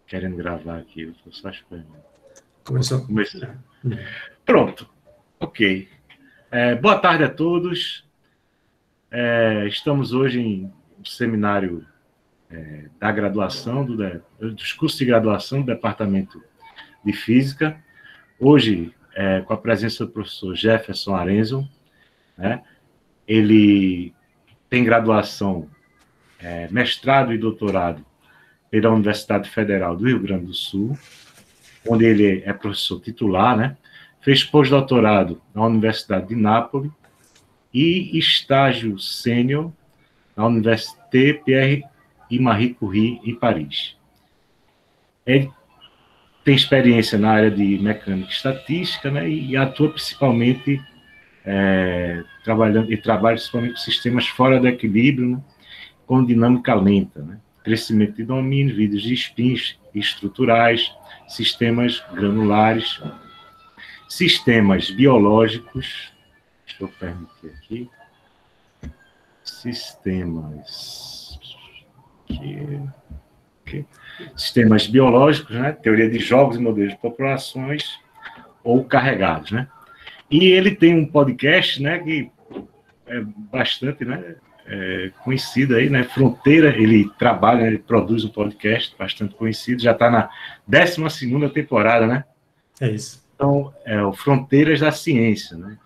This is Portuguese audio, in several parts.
querendo gravar aqui. Eu tô só esperando. Começou. Pronto. Ok. Boa tarde a todos. Estamos hoje em um seminário da graduação, dos cursos de graduação do Departamento de Física. Hoje, com a presença do professor Jefferson Arenzo, né? Ele tem graduação, mestrado e doutorado pela Universidade Federal do Rio Grande do Sul, onde ele é professor titular, né? Fez pós-doutorado na Universidade de Nápoles e estágio sênior na Université Pierre e Marie Curie, em Paris. Ele tem experiência na área de mecânica e estatística, né? E atua principalmente trabalha principalmente com sistemas fora do equilíbrio, né? Com dinâmica lenta, né? Crescimento de domínio, vídeos de spins estruturais, sistemas granulares, sistemas biológicos. Deixa eu permitir aqui. Sistemas biológicos, né? Teoria de jogos e modelos de populações ou carregados, né? E ele tem um podcast, né? Que é bastante, né? Conhecido aí, né? Fronteira, ele trabalha, ele produz um podcast bastante conhecido, já está na 12ª temporada, né? É isso. Então, o Fronteiras da Ciência, né?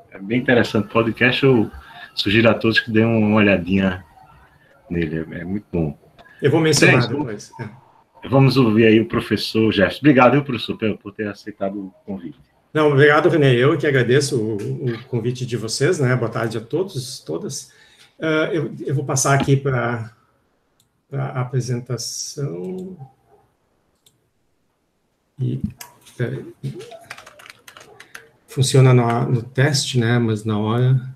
É bem interessante o podcast, eu sugiro a todos que dêem uma olhadinha nele, é muito bom. Eu vou mencionar depois. Vamos ouvir aí o professor Jefferson. Obrigado, viu, professor, por ter aceitado o convite. Não, obrigado, René. Eu que agradeço o convite de vocês, né? Boa tarde a todos, todas. Eu vou passar aqui para a apresentação. Funciona no teste, né? Mas na hora...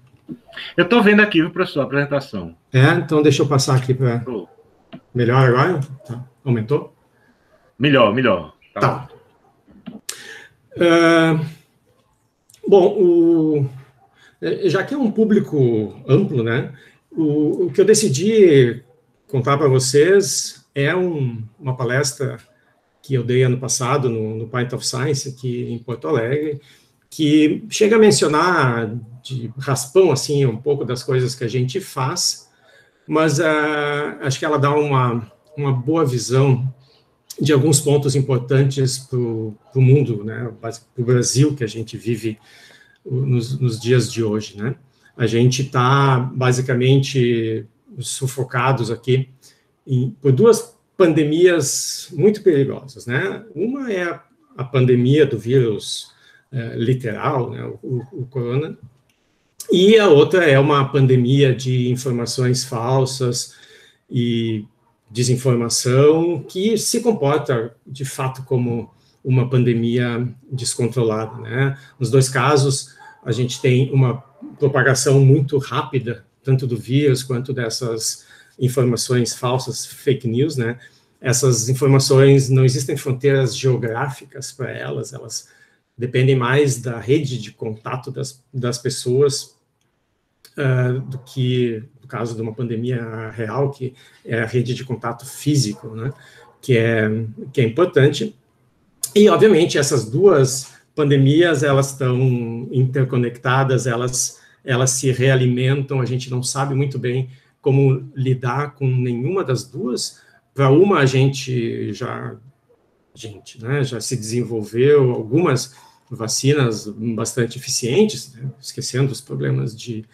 Eu estou vendo aqui, viu, professor, a apresentação. Então deixa eu passar aqui para... Melhor agora? Tá. Aumentou? Melhor. Tá. Bom, já que é um público amplo, né? O que eu decidi contar para vocês é uma palestra que eu dei ano passado no Pint of Science, aqui em Porto Alegre, que chega a mencionar de raspão, assim, um pouco das coisas que a gente faz, mas acho que ela dá uma boa visão de alguns pontos importantes para o mundo, né, para o Brasil que a gente vive nos dias de hoje, né? A gente está basicamente sufocados aqui por duas pandemias muito perigosas, né? Uma é a pandemia do vírus literal, né, o corona, e a outra é uma pandemia de informações falsas e desinformação que se comporta, de fato, como uma pandemia descontrolada, né? Nos dois casos, a gente tem uma propagação muito rápida, tanto do vírus quanto dessas informações falsas, fake news, né? Essas informações, não existem fronteiras geográficas para elas dependem mais da rede de contato das pessoas do que, no caso de uma pandemia real, que é a rede de contato físico, né? Que é importante. E, obviamente, essas duas pandemias, elas estão interconectadas, elas se realimentam, a gente não sabe muito bem como lidar com nenhuma das duas. Para uma, a gente já se desenvolveu algumas vacinas bastante eficientes, né? Esquecendo os problemas de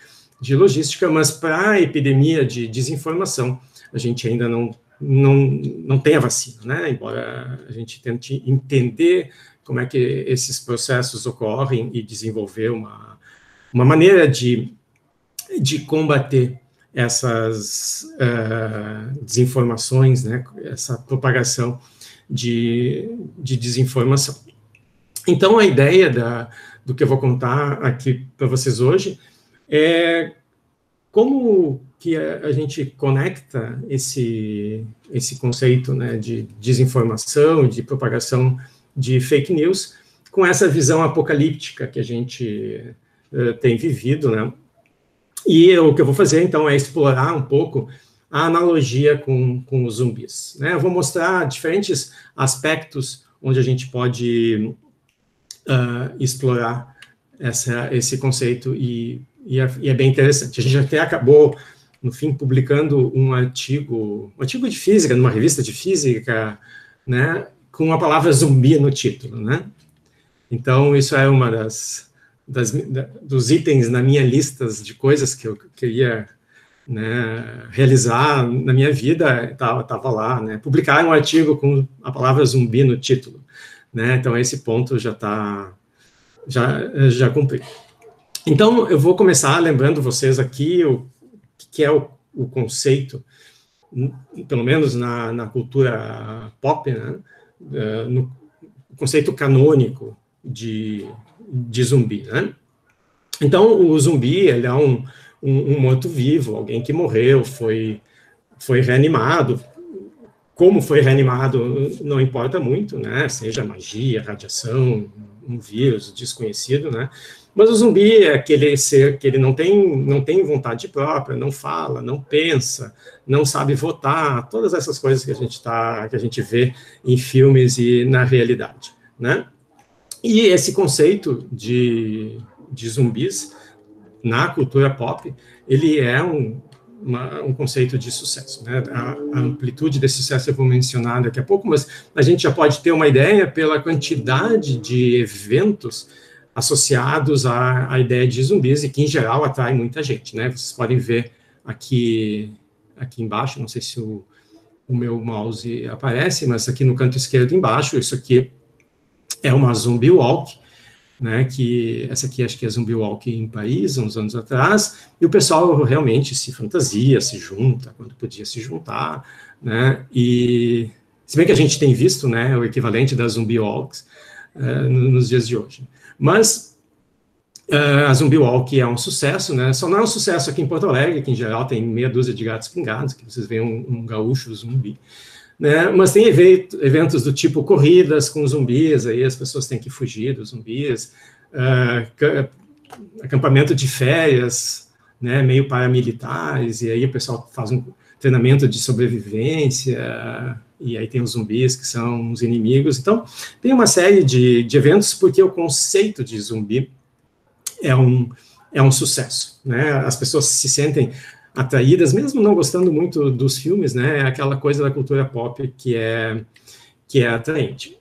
logística, mas para a epidemia de desinformação, a gente ainda não tem a vacina, né? Embora a gente tente entender como é que esses processos ocorrem e desenvolver uma maneira de combater essas desinformações, né? Essa propagação de desinformação. Então, a ideia do que eu vou contar aqui para vocês hoje é como que a gente conecta esse conceito, né, de desinformação, de propagação de fake news, com essa visão apocalíptica que a gente tem vivido, né? E o que eu vou fazer, então, é explorar um pouco a analogia com os zumbis, né? Eu vou mostrar diferentes aspectos onde a gente pode explorar esse conceito e é bem interessante. A gente até acabou, no fim, publicando um artigo de física, numa revista de física, né, com a palavra zumbi no título, né? Então, isso é uma dos itens na minha lista de coisas que eu queria, né, realizar na minha vida, estava lá, né? Publicar um artigo com a palavra zumbi no título, né? Então, esse ponto já cumpri. Então, eu vou começar lembrando vocês aqui o que é o conceito, pelo menos na cultura pop, né? No conceito canônico de zumbi, né? Então, o zumbi, ele é um morto-vivo, alguém que morreu, foi reanimado. Como foi reanimado não importa muito, né? Seja magia, radiação, um vírus desconhecido, né? Mas o zumbi é aquele ser que ele não tem vontade própria, não fala, não pensa, não sabe votar, todas essas coisas que a gente vê em filmes e na realidade, né? E esse conceito de zumbis na cultura pop, ele é um conceito de sucesso, né? A amplitude desse sucesso eu vou mencionar daqui a pouco, mas a gente já pode ter uma ideia pela quantidade de eventos associados à ideia de zumbis e que, em geral, atrai muita gente, né? Vocês podem ver aqui embaixo, não sei se o meu mouse aparece, mas aqui no canto esquerdo embaixo, isso aqui é uma Zombie Walk, né, que essa aqui acho que é Zombie Walk em Paris, uns anos atrás, e o pessoal realmente se fantasia, se junta, quando podia se juntar, né, e se bem que a gente tem visto, né, o equivalente das Zombie Walks nos dias de hoje. Mas a Zombie Walk é um sucesso, né, só não é um sucesso aqui em Porto Alegre, que em geral tem meia dúzia de gatos pingados, que vocês veem um gaúcho zumbi, né, mas tem eventos do tipo corridas com zumbis, aí as pessoas têm que fugir dos zumbis, acampamento de férias, né, meio paramilitares, e aí o pessoal faz um treinamento de sobrevivência, e aí tem os zumbis que são os inimigos. Então, tem uma série de eventos, porque o conceito de zumbi é um sucesso, né, as pessoas se sentem atraídas, mesmo não gostando muito dos filmes, né, é aquela coisa da cultura pop que é atraente.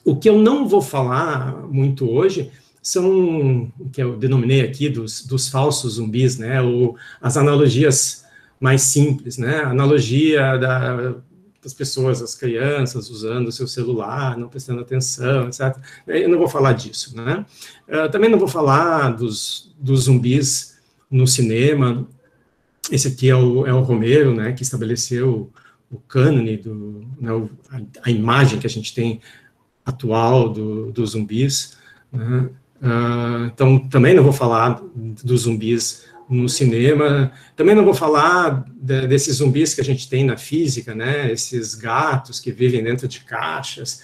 O que eu não vou falar muito hoje são, o que eu denominei aqui, dos falsos zumbis, né, ou as analogias mais simples, né, a analogia das pessoas, as crianças, usando o seu celular, não prestando atenção, etc. Eu não vou falar disso, né. Também não vou falar dos zumbis no cinema. Esse aqui é o Romero, né, que estabeleceu o cânone, né, a imagem que a gente tem atual dos zumbis, né? Então, também não vou falar dos zumbis no cinema, também não vou falar desses zumbis que a gente tem na física, né, esses gatos que vivem dentro de caixas,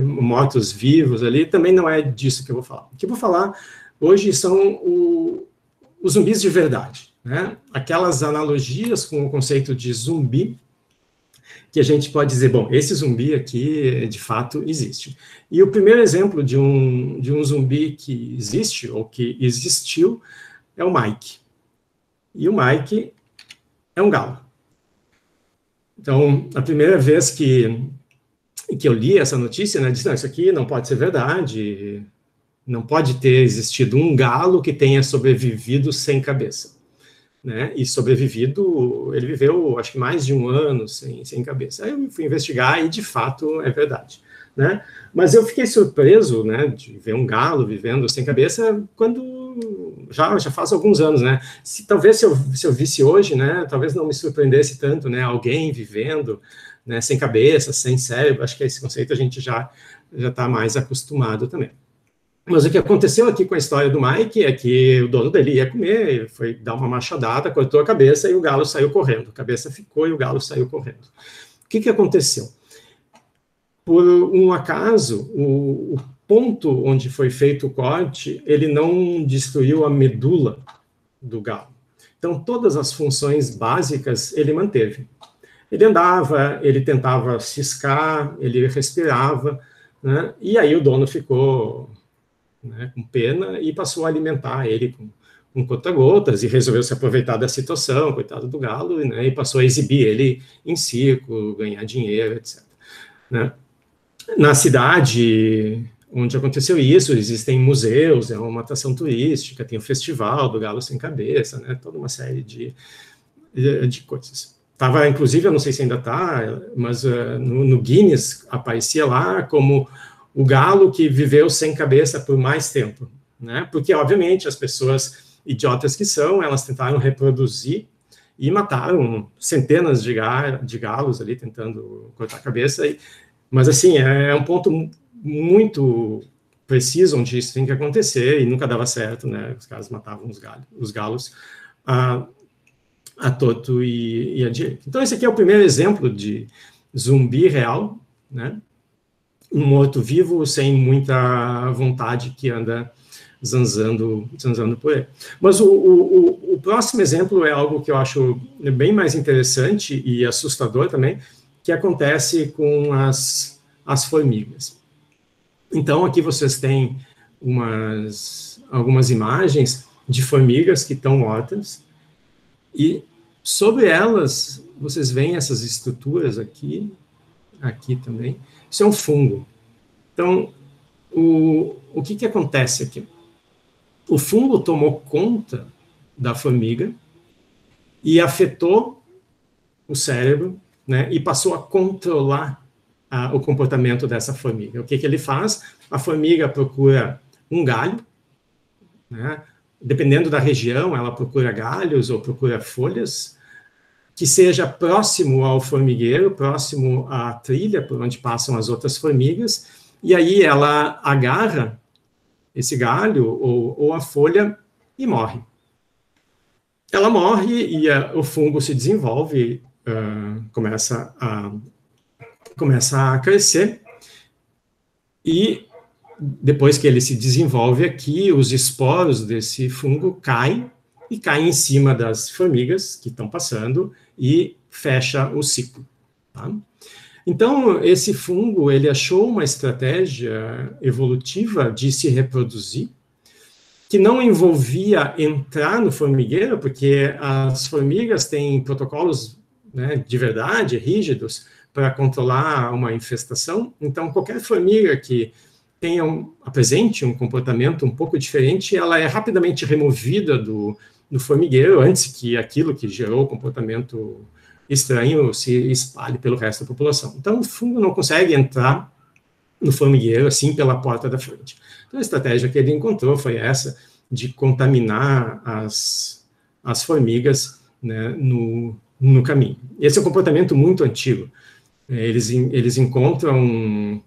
mortos-vivos ali, também não é disso que eu vou falar. O que eu vou falar hoje são os zumbis de verdade, né? Aquelas analogias com o conceito de zumbi, que a gente pode dizer, bom, esse zumbi aqui, de fato, existe. E o primeiro exemplo de um zumbi que existe, ou que existiu, é o Mike. E o Mike é um galo. Então, a primeira vez que eu li essa notícia, né, disse, não, isso aqui não pode ser verdade, não pode ter existido um galo que tenha sobrevivido sem cabeça. Né, e sobrevivido, ele viveu, acho que mais de um ano sem cabeça. Aí eu fui investigar e, de fato, é verdade. Né? Mas eu fiquei surpreso, né, de ver um galo vivendo sem cabeça quando já faz alguns anos, né? Talvez se eu visse hoje, né, talvez não me surpreendesse tanto, né, alguém vivendo, né, sem cabeça, sem cérebro. Acho que esse conceito a gente já está mais acostumado também. Mas o que aconteceu aqui com a história do Mike é que o dono dele ia comer, foi dar uma machadada, cortou a cabeça e o galo saiu correndo. A cabeça ficou e o galo saiu correndo. O que aconteceu? Por um acaso, o ponto onde foi feito o corte, ele não destruiu a medula do galo. Então, todas as funções básicas ele manteve. Ele andava, ele tentava ciscar, ele respirava, né? E aí o dono ficou, né, com pena e passou a alimentar ele com conta-gotas e resolveu se aproveitar da situação, coitado do galo, né, e passou a exibir ele em circo, ganhar dinheiro, etc. Né? Na cidade onde aconteceu isso, existem museus, é uma atração turística, tem o Festival do Galo Sem Cabeça, né, toda uma série de coisas. Tava, inclusive, eu não sei se ainda está, mas no Guinness aparecia lá como o galo que viveu sem cabeça por mais tempo, né? Porque, obviamente, as pessoas idiotas que são, elas tentaram reproduzir e mataram centenas de galos ali, tentando cortar a cabeça. Mas, assim, é um ponto muito preciso onde isso tem que acontecer e nunca dava certo, né? Os caras matavam os galos a torto e a direito. Então, esse aqui é o primeiro exemplo de zumbi real, né? Um morto-vivo sem muita vontade que anda zanzando por aí. Mas o próximo exemplo é algo que eu acho bem mais interessante e assustador também, que acontece com as formigas. Então, aqui vocês têm algumas imagens de formigas que estão mortas e sobre elas vocês veem essas estruturas aqui também. Isso é um fungo. Então, o que acontece aqui? O fungo tomou conta da formiga e afetou o cérebro, né, e passou a controlar o comportamento dessa formiga. O que ele faz? A formiga procura um galho, né, dependendo da região, ela procura galhos ou procura folhas, que seja próximo ao formigueiro, próximo à trilha por onde passam as outras formigas, e aí ela agarra esse galho ou a folha e morre. Ela morre e o fungo se desenvolve, começa a crescer, e depois que ele se desenvolve aqui, os esporos desse fungo caem em cima das formigas que estão passando e fecha o ciclo. Tá? Então, esse fungo, ele achou uma estratégia evolutiva de se reproduzir, que não envolvia entrar no formigueiro, porque as formigas têm protocolos, né, de verdade, rígidos, para controlar uma infestação. Então, qualquer formiga que apresente um comportamento um pouco diferente, ela é rapidamente removida do formigueiro antes que aquilo que gerou o comportamento estranho se espalhe pelo resto da população. Então, o fungo não consegue entrar no formigueiro assim pela porta da frente. Então, a estratégia que ele encontrou foi essa, de contaminar as formigas, né, no caminho. Esse é um comportamento muito antigo. Eles encontraram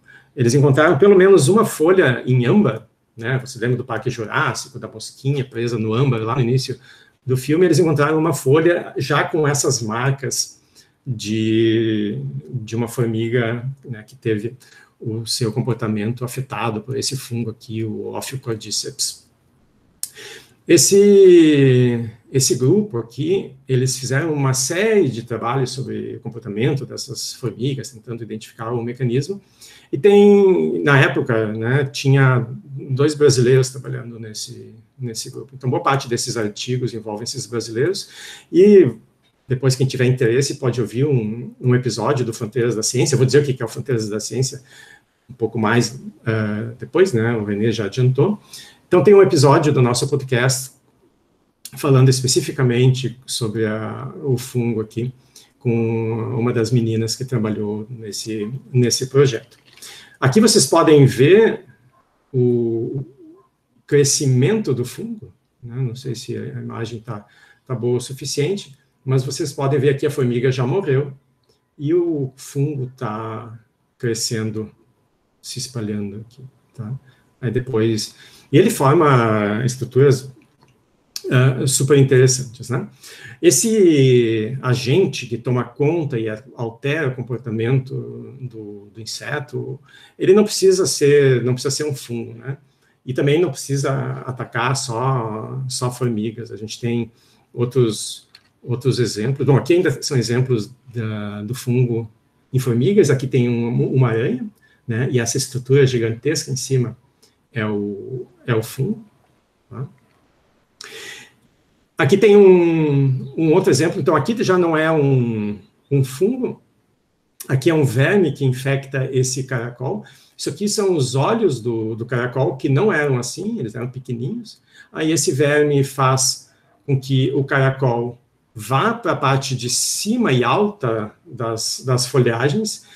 pelo menos uma folha em âmbar, né? Você lembra do Parque Jurássico, da mosquinha presa no âmbar, lá no início do filme, eles encontraram uma folha já com essas marcas de uma formiga, né, que teve o seu comportamento afetado por esse fungo aqui, o Ophiocordyceps. Esse grupo aqui, eles fizeram uma série de trabalhos sobre o comportamento dessas formigas, tentando identificar o mecanismo, e na época, né, tinha 2 brasileiros trabalhando nesse grupo. Então, boa parte desses artigos envolvem esses brasileiros, e depois, quem tiver interesse, pode ouvir um episódio do Fronteiras da Ciência. Eu vou dizer o que é o Fronteiras da Ciência um pouco mais depois, né, o René já adiantou. Então, tem um episódio do nosso podcast falando especificamente sobre o fungo aqui, com uma das meninas que trabalhou nesse projeto. Aqui vocês podem ver o crescimento do fungo, né? Não sei se a imagem está boa o suficiente, mas vocês podem ver aqui a formiga já morreu e o fungo está crescendo, se espalhando aqui. Tá? Aí depois... E ele forma estruturas super interessantes, né? Esse agente que toma conta e altera o comportamento do inseto, ele não precisa ser um fungo, né? E também não precisa atacar só formigas. A gente tem outros exemplos. Bom, aqui ainda são exemplos do fungo em formigas. Aqui tem uma aranha, né? E essa estrutura gigantesca em cima é o fungo. Tá? Aqui tem um outro exemplo. Então, aqui já não é um fungo. Aqui é um verme que infecta esse caracol. Isso aqui são os olhos do caracol, que não eram assim, eles eram pequenininhos. Aí esse verme faz com que o caracol vá para a parte de cima e alta das folhagens,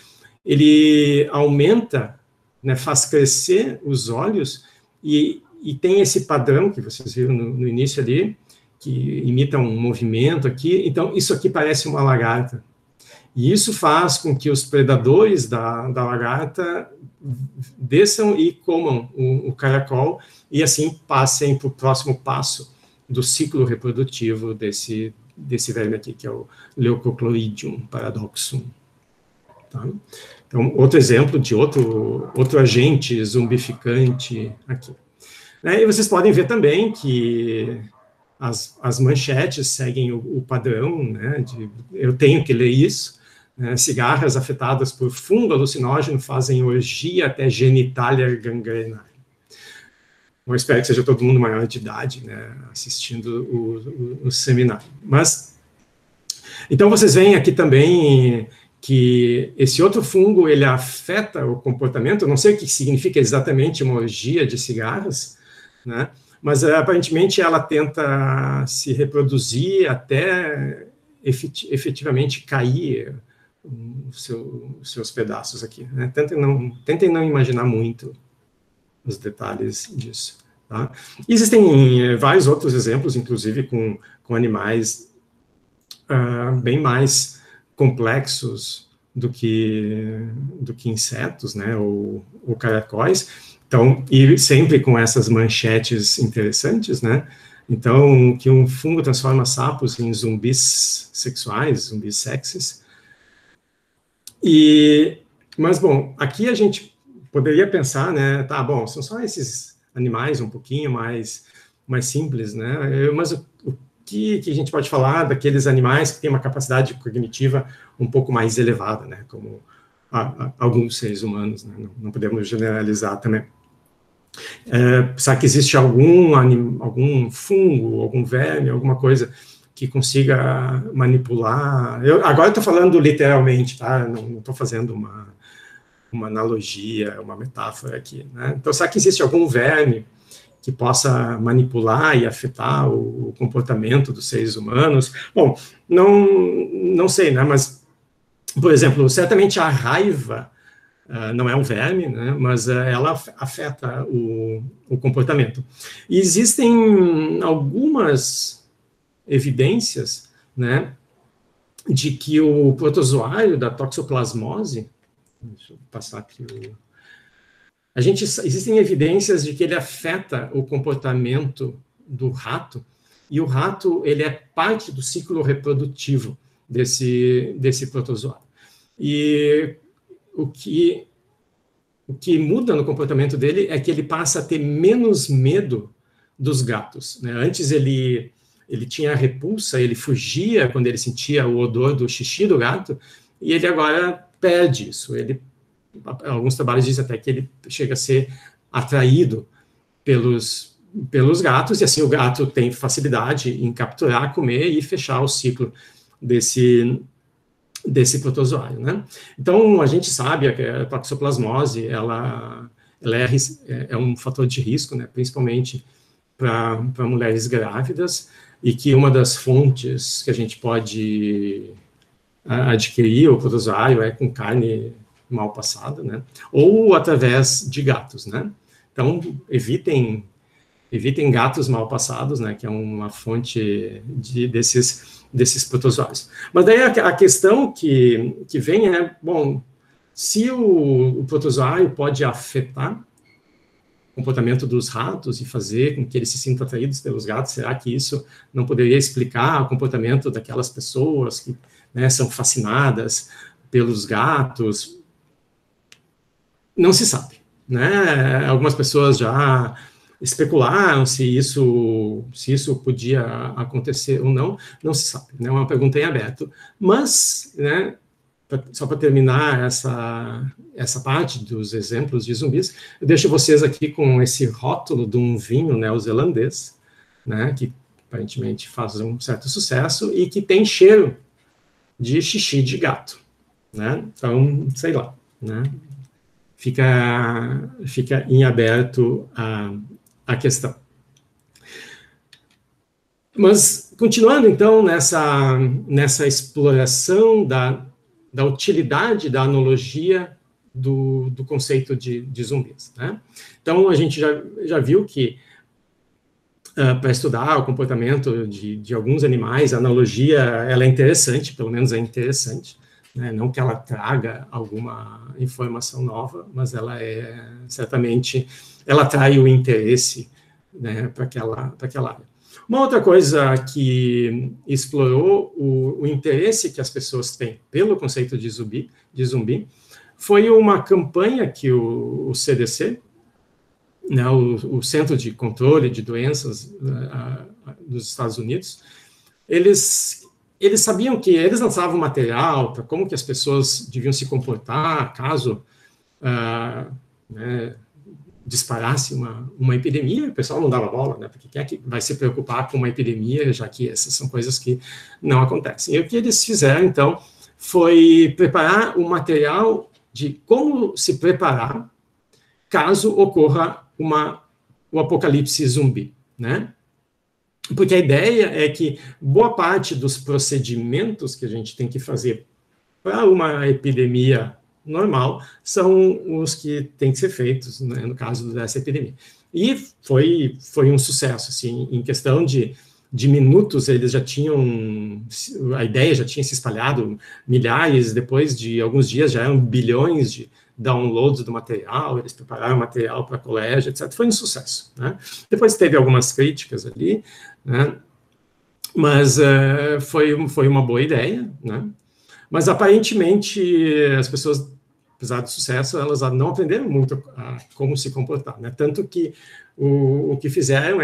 ele aumenta, né, faz crescer os olhos, e tem esse padrão que vocês viram no início ali, que imita um movimento aqui. Então, isso aqui parece uma lagarta. E isso faz com que os predadores da lagarta desçam e comam o caracol, e assim passem para o próximo passo do ciclo reprodutivo desse verme aqui, que é o Leucochloridium paradoxum. Tá? Então, outro exemplo de outro agente zumbificante aqui. E vocês podem ver também que as manchetes seguem o padrão, né, eu tenho que ler isso. Cigarras afetadas por fungo alucinógeno fazem orgia até genitália gangrenar. Eu espero que seja todo mundo maior de idade, né, assistindo o seminário. Mas, então vocês veem aqui também que esse outro fungo, ele afeta o comportamento. Eu não sei o que significa exatamente uma orgia de cigarras, né, mas aparentemente ela tenta se reproduzir até efetivamente cair os seus pedaços aqui. Né? Tentem não imaginar muito os detalhes disso. Tá? Existem vários outros exemplos, inclusive com animais bem mais complexos do que insetos, né? ou caracóis. Então, e sempre com essas manchetes interessantes, né? Então, que um fungo transforma sapos em zumbis sexuais, zumbis sexys. Mas, bom, aqui a gente poderia pensar, né, tá, bom, são só esses animais um pouquinho mais simples, né, mas o que a gente pode falar daqueles animais que têm uma capacidade cognitiva um pouco mais elevada, né, como alguns seres humanos, né, não podemos generalizar também. Será que existe algum fungo, algum verme, alguma coisa que consiga manipular? Agora estou falando literalmente, tá? Não estou fazendo uma analogia, uma metáfora aqui, né? Então, será que existe algum verme que possa manipular e afetar o comportamento dos seres humanos? Bom, não sei, né? Mas, por exemplo, certamente a raiva não é um verme, né? Mas ela afeta o comportamento. E existem algumas evidências, né, de que o protozoário da toxoplasmose, deixa eu passar aqui existem evidências de que ele afeta o comportamento do rato, e o rato, ele é parte do ciclo reprodutivo desse protozoário. E o que muda no comportamento dele é que ele passa a ter menos medo dos gatos, né? Antes ele tinha repulsa, ele fugia quando ele sentia o odor do xixi do gato, e ele agora perde isso. Alguns trabalhos dizem até que ele chega a ser atraído pelos gatos, e assim o gato tem facilidade em capturar, comer e fechar o ciclo desse protozoário, né? Então, a gente sabe que a toxoplasmose, ela é um fator de risco, né? Principalmente para mulheres grávidas, e que uma das fontes que a gente pode adquirir o protozoário é com carne mal passada, né? Ou através de gatos, né? Então, evitem gatos mal passados, né? Que é uma fonte desses protozoários. Mas daí a questão que vem é, bom, se o protozoário pode afetar o comportamento dos ratos e fazer com que eles se sintam atraídos pelos gatos, será que isso não poderia explicar o comportamento daquelas pessoas que, né, são fascinadas pelos gatos? Não se sabe, né? Algumas pessoas já especularam se isso podia acontecer ou não, não se sabe, né? É uma pergunta em aberto. Mas, né, só para terminar essa parte dos exemplos de zumbis, eu deixo vocês aqui com esse rótulo de um vinho neozelandês, né, que aparentemente faz um certo sucesso e que tem cheiro de xixi de gato, né? Então, sei lá, né? Fica em aberto a questão. Mas, continuando, então, nessa exploração da utilidade da analogia do conceito de zumbis, né? Então, a gente já viu que, para estudar o comportamento de alguns animais, a analogia ela é interessante, pelo menos é interessante, né? Não que ela traga alguma informação nova, mas ela certamente, ela atrai o interesse, né, para aquela área. Uma outra coisa que explorou o interesse que as pessoas têm pelo conceito de zumbi foi uma campanha que o CDC, né, o Centro de Controle de Doenças dos Estados Unidos, eles sabiam que eles lançavam material para como que as pessoas deviam se comportar caso né, disparasse uma epidemia, o pessoal não dava bola, né, porque quem é que vai se preocupar com uma epidemia, já que essas são coisas que não acontecem. E o que eles fizeram, então, foi preparar um material de como se preparar caso ocorra o apocalipse zumbi, né? Porque a ideia é que boa parte dos procedimentos que a gente tem que fazer para uma epidemia normal são os que têm que ser feitos, né, no caso dessa epidemia. E foi um sucesso, assim, em questão de minutos, eles já tinham, a ideia já tinha se espalhado, milhares, depois de alguns dias já eram bilhões de downloads do material, eles prepararam material para colégio, etc. Foi um sucesso, né? Depois teve algumas críticas ali, né? Mas foi uma boa ideia, né? Mas aparentemente as pessoas, apesar do sucesso, elas não aprenderam muito a como se comportar, né? Tanto que o que fizeram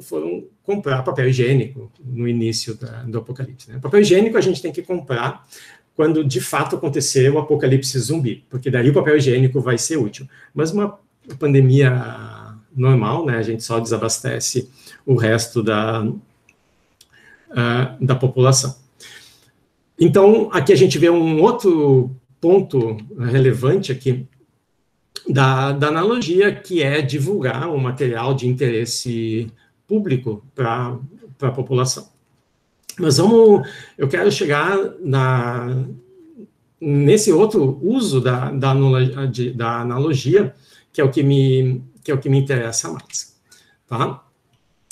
foram comprar papel higiênico no início do apocalipse, né? Papel higiênico a gente tem que comprar quando de fato acontecer o apocalipse zumbi, porque daí o papel higiênico vai ser útil. Mas uma pandemia normal, né, a gente só desabastece o resto da população. Então, aqui a gente vê um outro ponto relevante aqui da analogia, que é divulgar um material de interesse público para a população. Mas eu quero chegar nesse outro uso da analogia, que é o que me interessa mais, tá?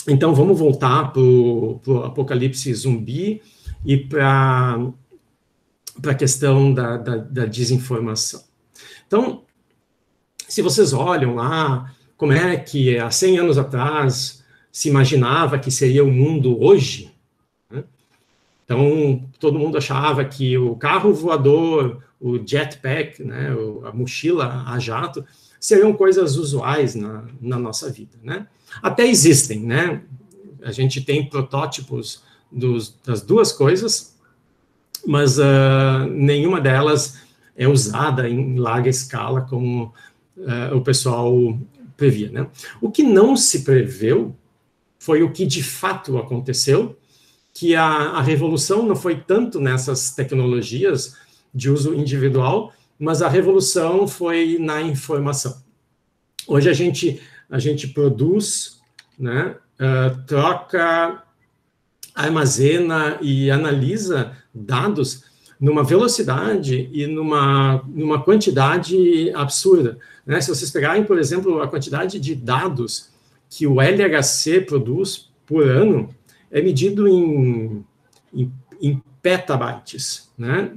Então, vamos voltar para o apocalipse zumbi e para a questão da desinformação. Então, se vocês olham lá, como é que há 100 anos atrás se imaginava que seria o mundo hoje, né? Então, todo mundo achava que o carro voador, o jetpack, né, a mochila a jato, seriam coisas usuais na nossa vida, né? Até existem, né? A gente tem protótipos das duas coisas, mas nenhuma delas é usada em larga escala como o pessoal previa, né? O que não se preveu foi o que de fato aconteceu, que a revolução não foi tanto nessas tecnologias de uso individual, mas a revolução foi na informação. Hoje a gente produz, né, troca, armazena e analisa dados numa velocidade e numa quantidade absurda, né? Se vocês pegarem, por exemplo, a quantidade de dados que o LHC produz por ano, é medido em petabytes, né?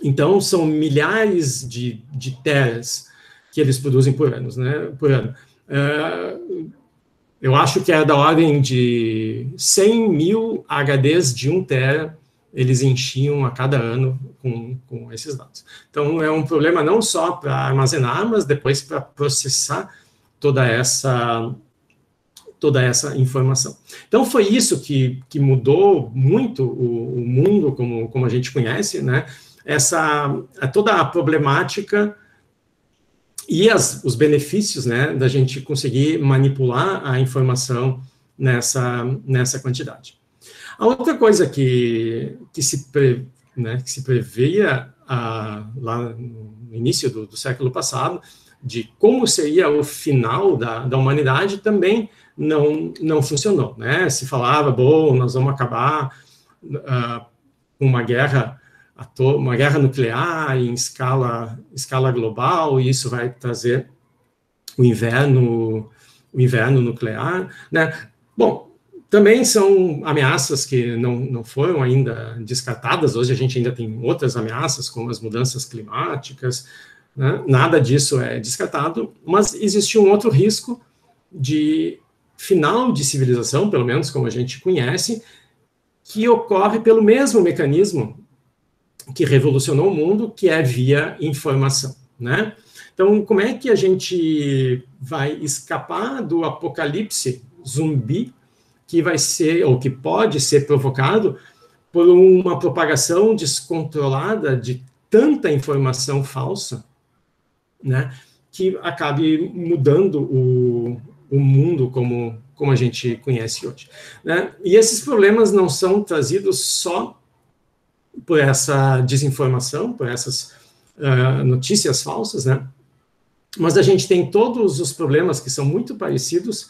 Então, são milhares de teras que eles produzem por ano, né? Eu acho que é da ordem de 100 mil HDs de 1 tera, eles enchiam a cada ano com esses dados. Então, é um problema não só para armazenar, mas depois para processar toda essa informação. Então, foi isso que mudou muito o mundo como a gente conhece, né? Toda a problemática e os benefícios, né, da gente conseguir manipular a informação nessa quantidade. A outra coisa que se previa lá no início do século passado, de como seria o final da humanidade, também não funcionou, né? Se falava, bom, nós vamos acabar com uma guerra nuclear em escala global, e isso vai trazer o inverno nuclear, né? Bom, também são ameaças que não foram ainda descartadas. Hoje a gente ainda tem outras ameaças, como as mudanças climáticas, né? Nada disso é descartado, mas existe um outro risco de final de civilização, pelo menos como a gente conhece, que ocorre pelo mesmo mecanismo que revolucionou o mundo, que é via informação, né? Então, como é que a gente vai escapar do apocalipse zumbi que vai ser, ou que pode ser provocado por uma propagação descontrolada de tanta informação falsa, né, que acabe mudando o mundo como a gente conhece hoje, né? E esses problemas não são trazidos só por essa desinformação, por essas notícias falsas, né? Mas a gente tem todos os problemas que são muito parecidos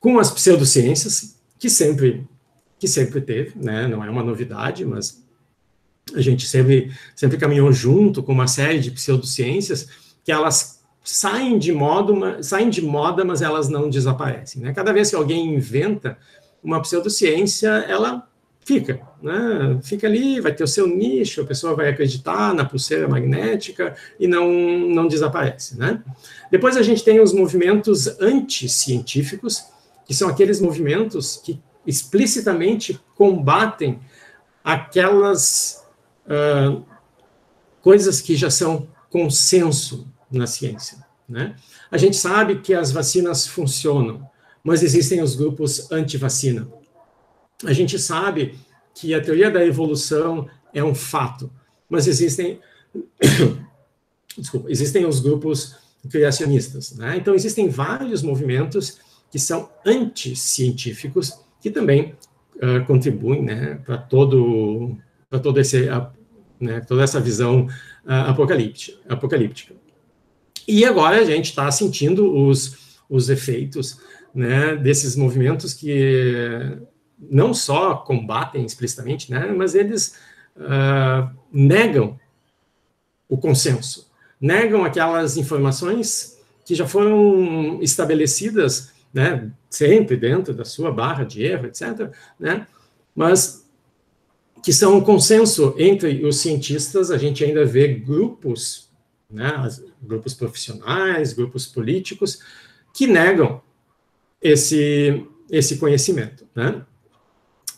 com as pseudociências, que sempre teve, né? Não é uma novidade, mas a gente sempre caminhou junto com uma série de pseudociências que elas saem de moda, mas elas não desaparecem, né? Cada vez que alguém inventa uma pseudociência, ela fica, né? Fica ali, vai ter o seu nicho, a pessoa vai acreditar na pulseira magnética e não desaparece, né? Depois a gente tem os movimentos anticientíficos, que são aqueles movimentos que explicitamente combatem aquelas coisas que já são consenso na ciência, né? A gente sabe que as vacinas funcionam, mas existem os grupos anti-vacina. A gente sabe que a teoria da evolução é um fato, mas existem os grupos criacionistas, né? Então, existem vários movimentos que são anticientíficos, que também contribuem, né, para toda essa visão apocalíptica. E agora a gente está sentindo os efeitos, né, desses movimentos que não só combatem explicitamente, né, mas eles negam o consenso, negam aquelas informações que já foram estabelecidas, né, sempre dentro da sua barra de erro, etc., né, mas que são um consenso entre os cientistas. A gente ainda vê grupos, né, grupos profissionais, grupos políticos, que negam esse conhecimento, né?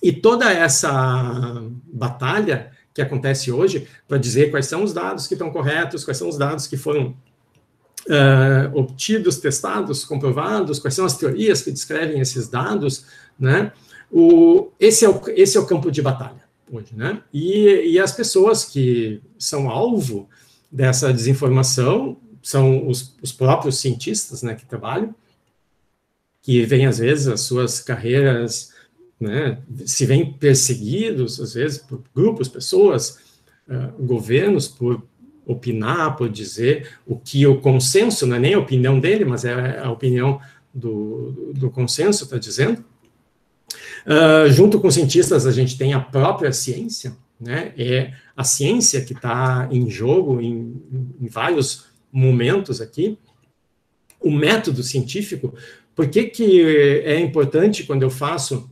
E toda essa batalha que acontece hoje para dizer quais são os dados que estão corretos, quais são os dados que foram obtidos, testados, comprovados, quais são as teorias que descrevem esses dados, né? Esse é o campo de batalha hoje, né? E as pessoas que são alvo dessa desinformação são os próprios cientistas, né, que trabalham, que veem, às vezes, as suas carreiras, né, se veem perseguidos, às vezes, por grupos, pessoas, governos, por opinar, por dizer o que o consenso, não é nem a opinião dele, mas é a opinião do consenso está dizendo. Junto com cientistas, a gente tem a própria ciência, né? É a ciência que está em jogo em vários momentos aqui. O método científico, por que é importante, quando eu faço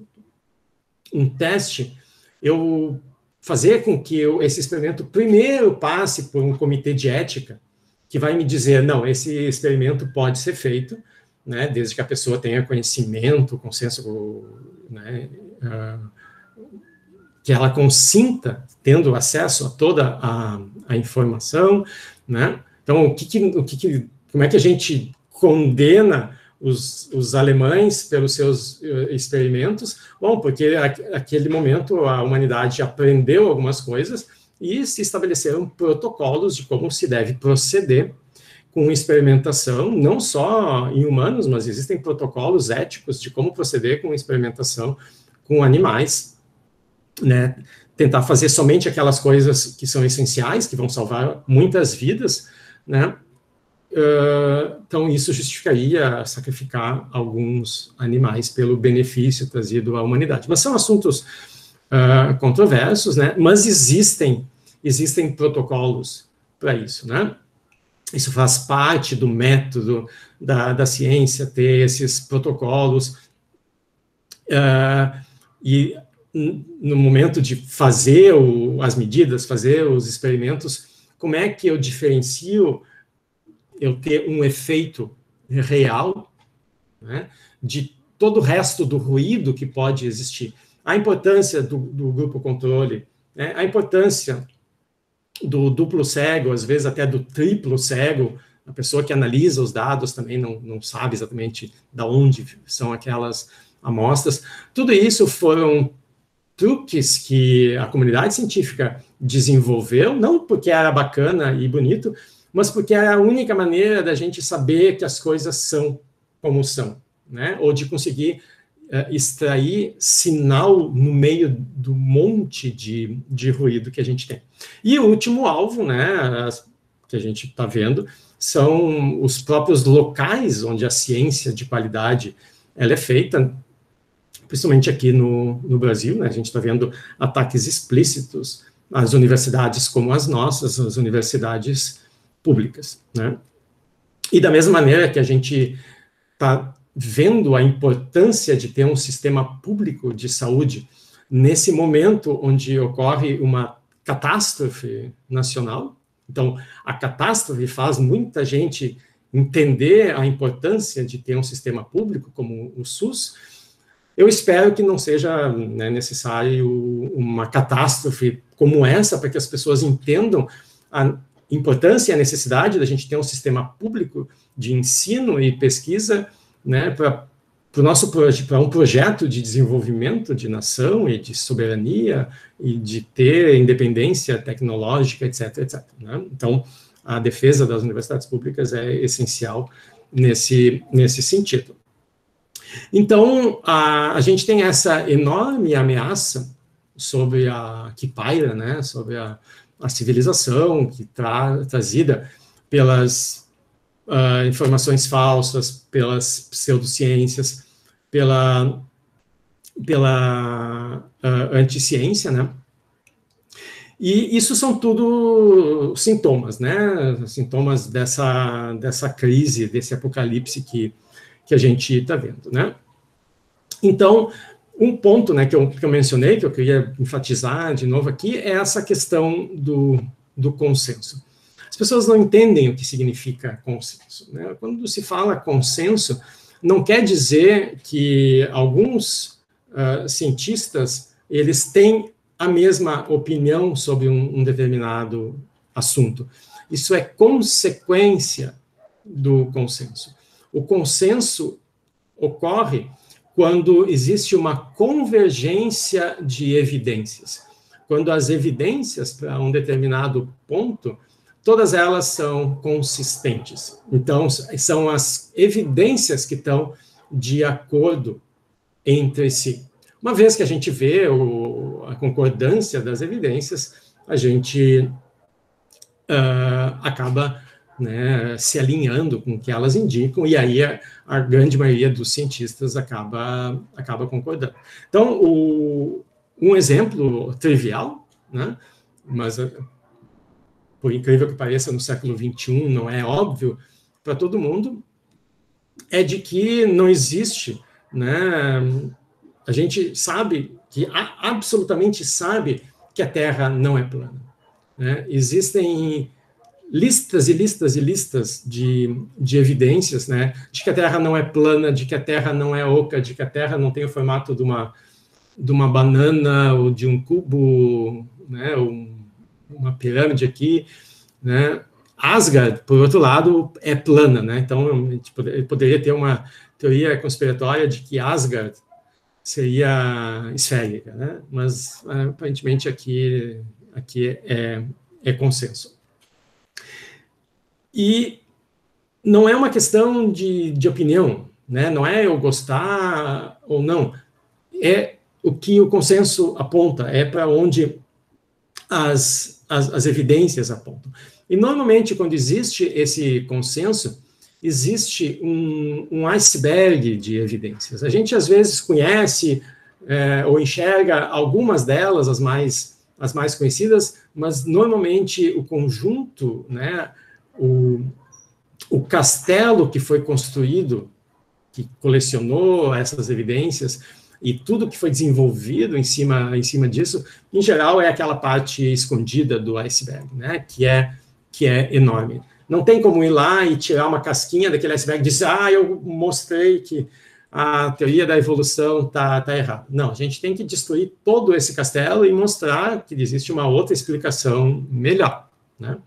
um teste, eu fazer com que esse experimento primeiro passe por um comitê de ética, que vai me dizer, não, esse experimento pode ser feito, né, desde que a pessoa tenha conhecimento, consenso, né, que ela consinta, tendo acesso a toda a informação, né? Então, como é que a gente condena os alemães pelos seus experimentos? Bom, porque naquele momento a humanidade aprendeu algumas coisas e se estabeleceram protocolos de como se deve proceder com experimentação, não só em humanos, mas existem protocolos éticos de como proceder com experimentação com animais, né? Tentar fazer somente aquelas coisas que são essenciais, que vão salvar muitas vidas, né? Então, isso justificaria sacrificar alguns animais pelo benefício trazido à humanidade. Mas são assuntos controversos, né? Mas existem protocolos para isso, né? Isso faz parte do método da ciência, ter esses protocolos. E no momento de fazer as medidas, fazer os experimentos, como é que eu diferencio eu ter um efeito real, né, de todo o resto do ruído que pode existir? A importância do grupo controle, né, a importância do duplo cego, às vezes até do triplo cego, a pessoa que analisa os dados também não sabe exatamente de onde são aquelas amostras. Tudo isso foram truques que a comunidade científica desenvolveu, não porque era bacana e bonito, mas porque era a única maneira da gente saber que as coisas são como são, né? Ou de conseguir extrair sinal no meio do monte de ruído que a gente tem. E o último alvo, né, que a gente está vendo, são os próprios locais onde a ciência de qualidade ela é feita, principalmente aqui no Brasil, né? A gente está vendo ataques explícitos às universidades como as nossas, as universidades públicas, né? E da mesma maneira que a gente está vendo a importância de ter um sistema público de saúde nesse momento onde ocorre uma catástrofe nacional. Então, a catástrofe faz muita gente entender a importância de ter um sistema público como o SUS. Eu espero que não seja, né, necessário uma catástrofe como essa para que as pessoas entendam a importância e a necessidade da gente ter um sistema público de ensino e pesquisa, né, para um projeto de desenvolvimento de nação e de soberania e de ter independência tecnológica, etc, etc, né? Então, a defesa das universidades públicas é essencial nesse sentido. Então, a gente tem essa enorme ameaça sobre que paira, né, sobre a civilização que trazida pelas informações falsas, pelas pseudociências, pela anticiência, né? E isso são tudo sintomas, né? Sintomas dessa crise, desse apocalipse que a gente está vendo, né? Então, um ponto, né, que eu mencionei, que eu queria enfatizar de novo aqui, é essa questão do consenso. As pessoas não entendem o que significa consenso, né? Quando se fala consenso, não quer dizer que alguns cientistas eles têm a mesma opinião sobre um determinado assunto. Isso é consequência do consenso. O consenso ocorre quando existe uma convergência de evidências. Quando as evidências para um determinado ponto, todas elas são consistentes. Então, são as evidências que estão de acordo entre si. Uma vez que a gente vê a concordância das evidências, a gente acaba, né, se alinhando com o que elas indicam, e aí a grande maioria dos cientistas acaba concordando. Então, um exemplo trivial, né, mas por incrível que pareça, no século XXI não é óbvio para todo mundo, é de que não existe, né, a gente sabe, absolutamente sabe que a Terra não é plana, né? Existem listas e listas e listas de evidências, né, de que a Terra não é plana, de que a Terra não é oca, de que a Terra não tem o formato de uma banana ou de um cubo, né, uma pirâmide aqui, né? Asgard, por outro lado, é plana, né? Então, a gente poderia ter uma teoria conspiratória de que Asgard seria esférica, né? Mas, aparentemente, aqui é consenso. E não é uma questão de opinião, né? Não é eu gostar ou não. É o que o consenso aponta, é para onde as evidências apontam. E, normalmente, quando existe esse consenso, existe um iceberg de evidências. A gente, às vezes, conhece ou enxerga algumas delas, as mais conhecidas, mas, normalmente, o conjunto, né, o castelo que foi construído, que colecionou essas evidências, e tudo que foi desenvolvido em cima disso, em geral, é aquela parte escondida do iceberg, né, que é enorme. Não tem como ir lá e tirar uma casquinha daquele iceberg e dizer, eu mostrei que a teoria da evolução tá errada. Não, a gente tem que destruir todo esse castelo e mostrar que existe uma outra explicação melhor, né?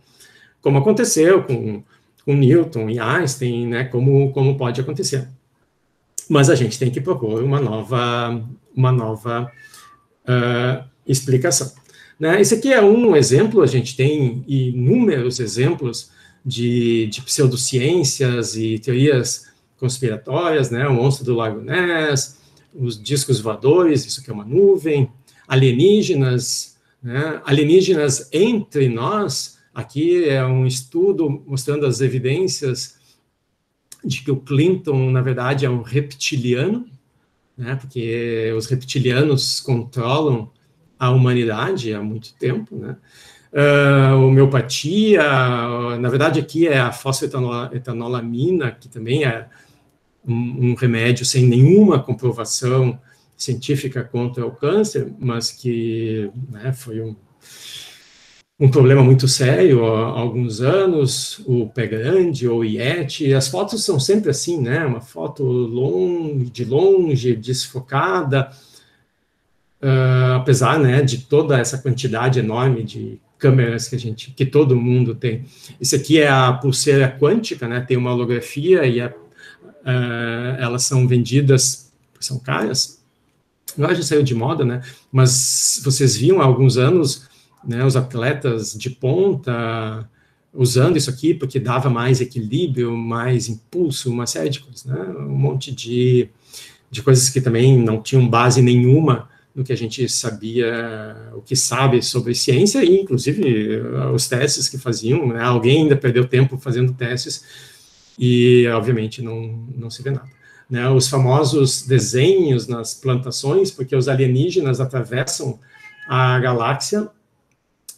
Como aconteceu com Newton e Einstein, né, como pode acontecer. Mas a gente tem que propor uma nova explicação. Né? Esse aqui é um exemplo, a gente tem inúmeros exemplos de pseudociências e teorias conspiratórias, né? O monstro do Lago Ness, os discos voadores, isso aqui é uma nuvem, alienígenas, né? Alienígenas entre nós, aqui é um estudo mostrando as evidências de que o Clinton, na verdade, é um reptiliano, né? Porque os reptilianos controlam a humanidade há muito tempo, né? Homeopatia, na verdade aqui é a fosfetanolamina, que também é um remédio sem nenhuma comprovação científica contra o câncer, mas que, né, foi um problema muito sério há alguns anos, o pé grande ou o Yeti, as fotos são sempre assim, né, uma foto de longe, desfocada, apesar, né, de toda essa quantidade enorme de câmeras que todo mundo tem. Isso aqui é a pulseira quântica, né, tem uma holografia e elas são vendidas, são caras, agora já saiu de moda, né, mas vocês viam há alguns anos, né, os atletas de ponta usando isso aqui porque dava mais equilíbrio, mais impulso, uma série de coisas, né, um monte de coisas que também não tinham base nenhuma no que a gente sabia, o que sabe sobre ciência, e inclusive os testes que faziam, né? Alguém ainda perdeu tempo fazendo testes, e obviamente não se vê nada. Né? Os famosos desenhos nas plantações, porque os alienígenas atravessam a galáxia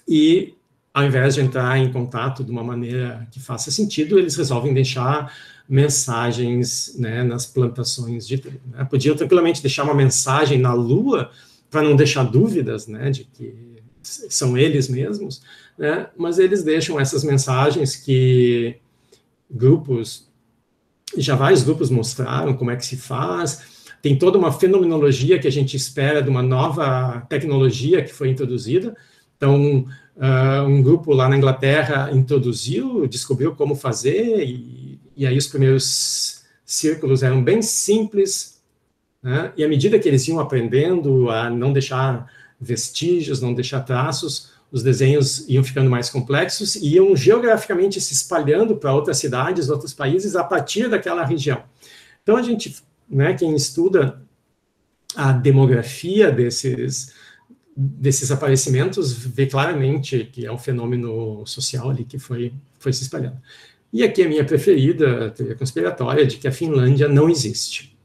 e, ao invés de entrar em contato de uma maneira que faça sentido, eles resolvem deixar mensagens, né, nas plantações de trigo. Né? Podiam tranquilamente deixar uma mensagem na Lua para não deixar dúvidas, né, de que são eles mesmos, né? Mas eles deixam essas mensagens que vários grupos mostraram como é que se faz. Tem toda uma fenomenologia que a gente espera de uma nova tecnologia que foi introduzida. Então, um grupo lá na Inglaterra descobriu como fazer, e aí os primeiros círculos eram bem simples, né? E à medida que eles iam aprendendo a não deixar vestígios, não deixar traços, os desenhos iam ficando mais complexos e iam geograficamente se espalhando para outras cidades, outros países, a partir daquela região. Então, a gente, né, quem estuda a demografia desses aparecimentos vê claramente que é um fenômeno social ali que foi se espalhando. E aqui a minha preferida, a teoria conspiratória, de que a Finlândia não existe.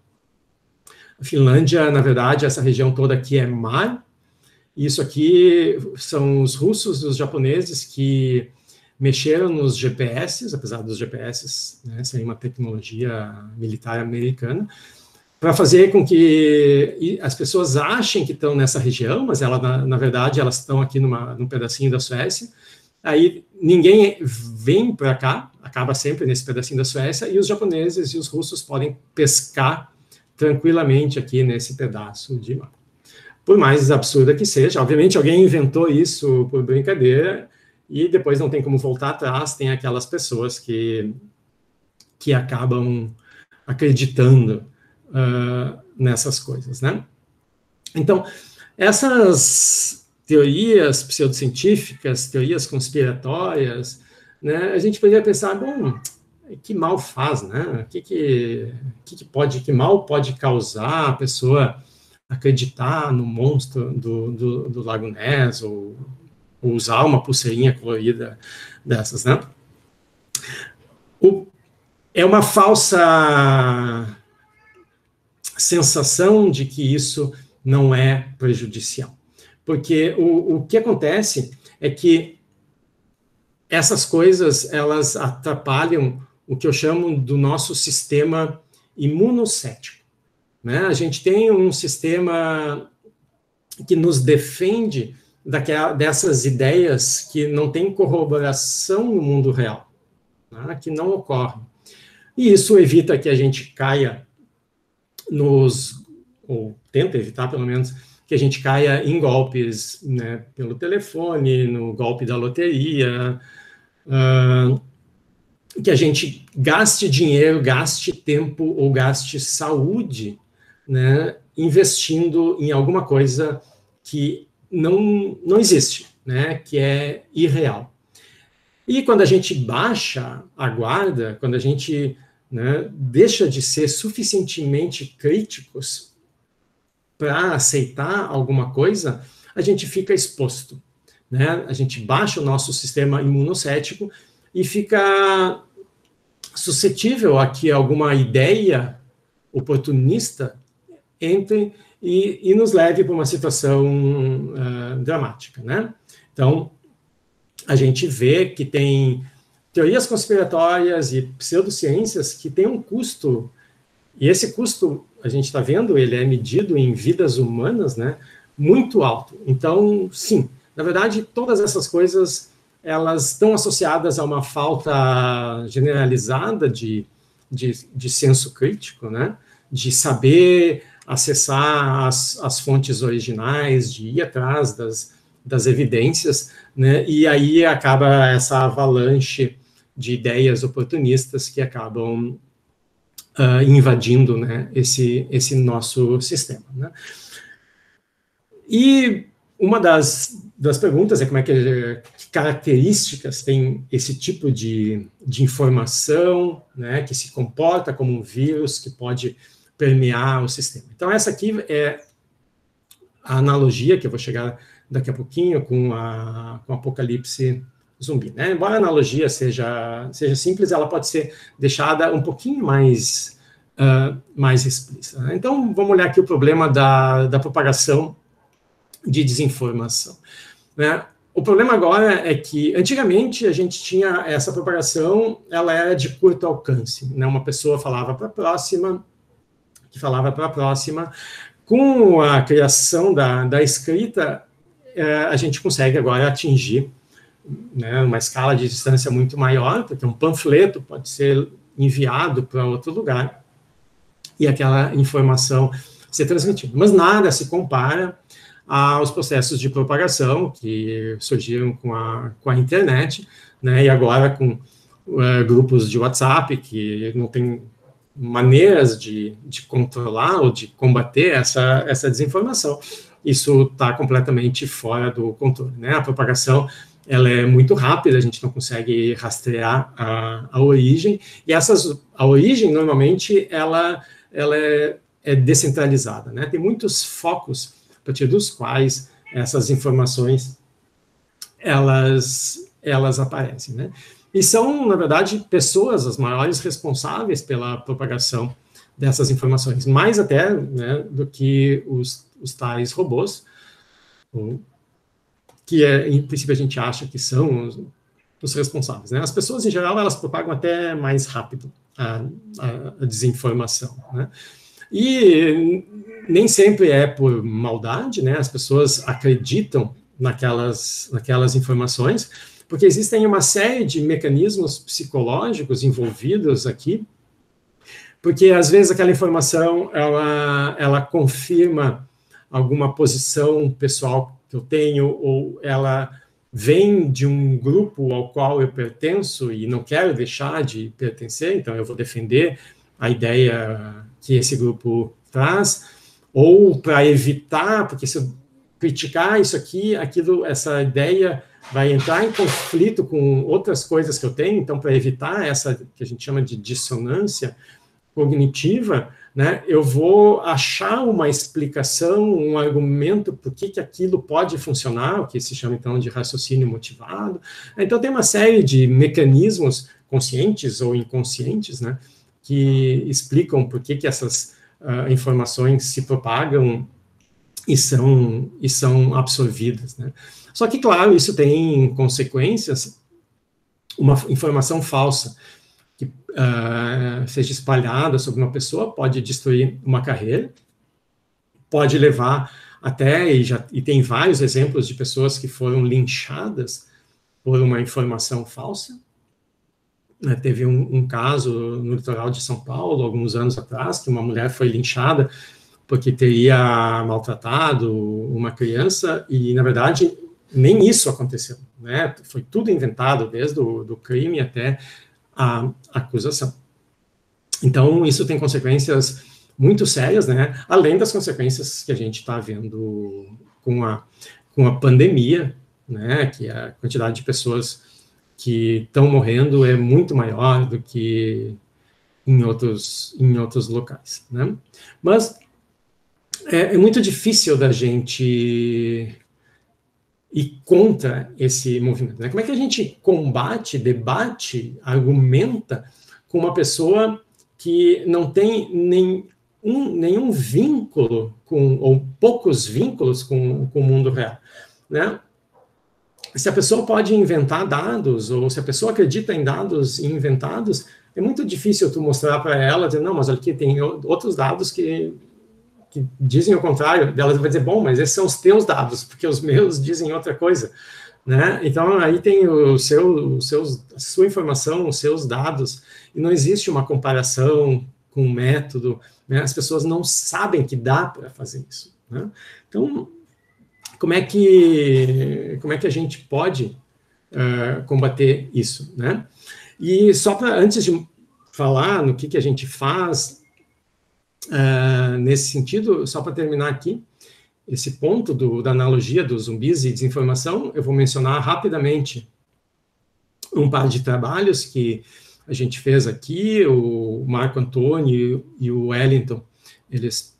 A Finlândia, na verdade, essa região toda aqui é mar. Isso aqui são os russos e os japoneses que mexeram nos GPS, apesar dos GPS, né, serem uma tecnologia militar americana, para fazer com que as pessoas achem que estão nessa região, mas na verdade elas estão aqui num pedacinho da Suécia. Aí ninguém vem para cá, acaba sempre nesse pedacinho da Suécia, e os japoneses e os russos podem pescar tranquilamente aqui nesse pedaço de mar. Por mais absurda que seja, obviamente alguém inventou isso por brincadeira, e depois não tem como voltar atrás, tem aquelas pessoas que acabam acreditando nessas coisas, né? Então, essas teorias pseudocientíficas, teorias conspiratórias, né, a gente poderia pensar, bom, que mal faz, né? Que mal pode causar a pessoa acreditar no monstro do Lago Ness, ou usar uma pulseirinha colorida dessas, né? É uma falsa sensação de que isso não é prejudicial. Porque o que acontece é que essas coisas, elas atrapalham o que eu chamo do nosso sistema imunocético, né? A gente tem um sistema que nos defende dessas ideias que não têm corroboração no mundo real, né? Que não ocorrem. E isso evita que a gente caia ou tenta evitar, pelo menos, que a gente caia em golpes, né, pelo telefone, no golpe da loteria, que a gente gaste dinheiro, gaste tempo ou gaste saúde, né, investindo em alguma coisa que não existe, né, que é irreal. E quando a gente baixa a guarda, quando a gente, né, deixa de ser suficientemente críticos para aceitar alguma coisa, a gente fica exposto, né? A gente baixa o nosso sistema imunocético e fica suscetível a que alguma ideia oportunista entre e nos leve para uma situação dramática, né? Então, a gente vê que tem teorias conspiratórias e pseudociências que têm um custo, e esse custo, a gente está vendo, ele é medido em vidas humanas, né, muito alto. Então, sim, na verdade, todas essas coisas, elas estão associadas a uma falta generalizada de senso crítico, né, de saber acessar as fontes originais, de ir atrás das evidências, né, e aí acaba essa avalanche de ideias oportunistas que acabam invadindo, né, esse nosso sistema, né. E uma das perguntas é como é que características tem esse tipo de informação, né, que se comporta como um vírus que pode permear o sistema. Então, essa aqui é a analogia que eu vou chegar daqui a pouquinho com o apocalipse zumbi, né? Embora a analogia seja simples, ela pode ser deixada um pouquinho mais explícita, né? Então, vamos olhar aqui o problema da propagação de desinformação, né? O problema agora é que, antigamente, a gente tinha essa propagação, ela era de curto alcance, né? Uma pessoa falava para a próxima, que falava para a próxima. Com a criação da escrita, a gente consegue agora atingir, né, uma escala de distância muito maior, porque um panfleto pode ser enviado para outro lugar e aquela informação ser transmitida. Mas nada se compara aos processos de propagação que surgiram com a internet, né, e agora com grupos de WhatsApp que não tem maneiras de controlar ou de combater essa desinformação. Isso está completamente fora do controle, né? A propagação, ela é muito rápida, a gente não consegue rastrear a origem, e a origem, normalmente, ela é descentralizada, né? Tem muitos focos a partir dos quais essas informações, elas aparecem, né? E são, na verdade, pessoas as maiores responsáveis pela propagação dessas informações, mais até, né, do que os tais robôs, que em princípio a gente acha que são os responsáveis, né? As pessoas, em geral, elas propagam até mais rápido a desinformação, né? E nem sempre é por maldade, né? As pessoas acreditam naquelas informações, porque existem uma série de mecanismos psicológicos envolvidos aqui, porque às vezes aquela informação ela confirma alguma posição pessoal que eu tenho, ou ela vem de um grupo ao qual eu pertenço e não quero deixar de pertencer, então eu vou defender a ideia que esse grupo traz, ou para evitar, porque se eu criticar isso aqui, aquilo, essa ideia vai entrar em conflito com outras coisas que eu tenho, então para evitar essa que a gente chama de dissonância cognitiva, né, eu vou achar uma explicação, um argumento por que aquilo pode funcionar, o que se chama então de raciocínio motivado. Então tem uma série de mecanismos conscientes ou inconscientes, né, que explicam por que essas informações se propagam e são absorvidas, né. Só que, claro, isso tem consequências. Uma informação falsa que seja espalhada sobre uma pessoa pode destruir uma carreira, pode levar até, e tem vários exemplos de pessoas que foram linchadas por uma informação falsa. Teve um caso no litoral de São Paulo, alguns anos atrás, que uma mulher foi linchada porque teria maltratado uma criança, e, na verdade, nem isso aconteceu, né? Foi tudo inventado, desde o crime até a acusação. Então, isso tem consequências muito sérias, né? Além das consequências que a gente está vendo com a pandemia, né? Que a quantidade de pessoas que estão morrendo é muito maior do que em outros locais, né? Mas é muito difícil da gente ir contra esse movimento, né? Como é que a gente combate, debate, argumenta com uma pessoa que não tem nenhum vínculo ou poucos vínculos com o mundo real, né? Se a pessoa pode inventar dados, ou se a pessoa acredita em dados inventados, é muito difícil tu mostrar para ela, dizer, não, mas aqui tem outros dados que dizem o contrário. Ela vai dizer, bom, mas esses são os teus dados, porque os meus dizem outra coisa, né? Então, aí tem a sua informação, os seus dados, e não existe uma comparação com um método, né? As pessoas não sabem que dá para fazer isso, né? Então, como é que a gente pode combater isso, né? E só para, antes de falar no que a gente faz nesse sentido, só para terminar aqui, esse ponto da analogia dos zumbis e desinformação, eu vou mencionar rapidamente um par de trabalhos que a gente fez aqui, o Marco Antônio e o Wellington, eles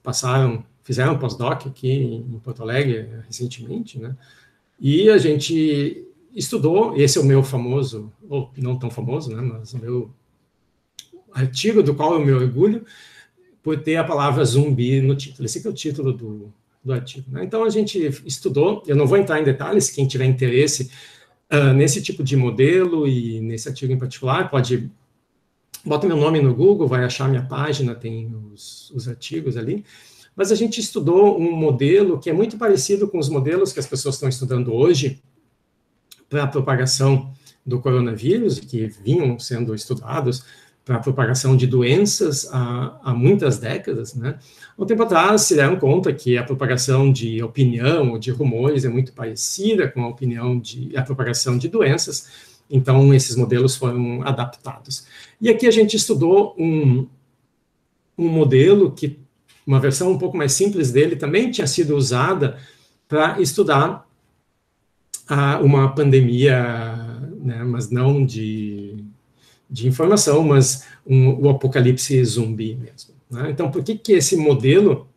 fizeram um pós-doc aqui em Porto Alegre recentemente, né? E a gente estudou, esse é o meu famoso, ou não tão famoso, né, mas o meu artigo do qual eu me orgulho, por ter a palavra zumbi no título. Esse aqui é o título do artigo, né? Então, a gente estudou, eu não vou entrar em detalhes, quem tiver interesse nesse tipo de modelo e nesse artigo em particular, bota meu nome no Google, vai achar minha página, tem os artigos ali. Mas a gente estudou um modelo que é muito parecido com os modelos que as pessoas estão estudando hoje para a propagação do coronavírus, que vinham sendo estudados para a propagação de doenças há muitas décadas, né? Um tempo atrás se deram conta que a propagação de opinião ou de rumores é muito parecida com a propagação de doenças, então esses modelos foram adaptados. E aqui a gente estudou um modelo que, uma versão um pouco mais simples dele, também tinha sido usada para estudar uma pandemia, né, mas não de informação, mas o apocalipse zumbi mesmo, né? Então, por que esse modelo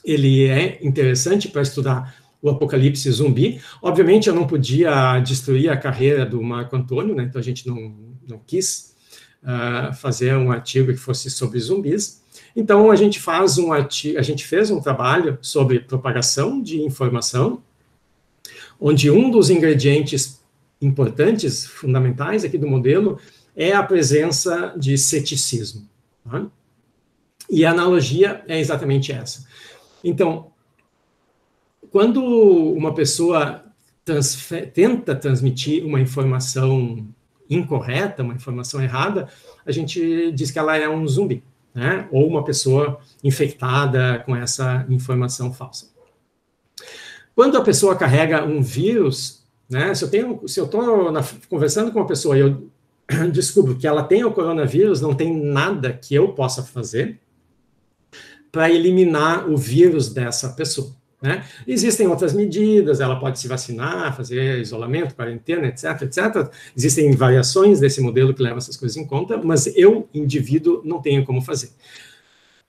ele é interessante para estudar o apocalipse zumbi? Obviamente, eu não podia destruir a carreira do Marco Antônio, né? Então a gente não quis fazer um artigo que fosse sobre zumbis. Então, a gente fez um trabalho sobre propagação de informação, onde um dos ingredientes importantes, fundamentais aqui do modelo, é a presença de ceticismo, tá? E a analogia é exatamente essa. Então, quando uma pessoa tenta transmitir uma informação incorreta, uma informação errada, a gente diz que ela é um zumbi, né? Ou uma pessoa infectada com essa informação falsa. Quando a pessoa carrega um vírus, né? Se eu estou conversando com uma pessoa e eu descubro que ela tem o coronavírus, não tem nada que eu possa fazer para eliminar o vírus dessa pessoa, né? Existem outras medidas, ela pode se vacinar, fazer isolamento, quarentena, etc, etc. Existem variações desse modelo que levam essas coisas em conta, mas eu, indivíduo, não tenho como fazer.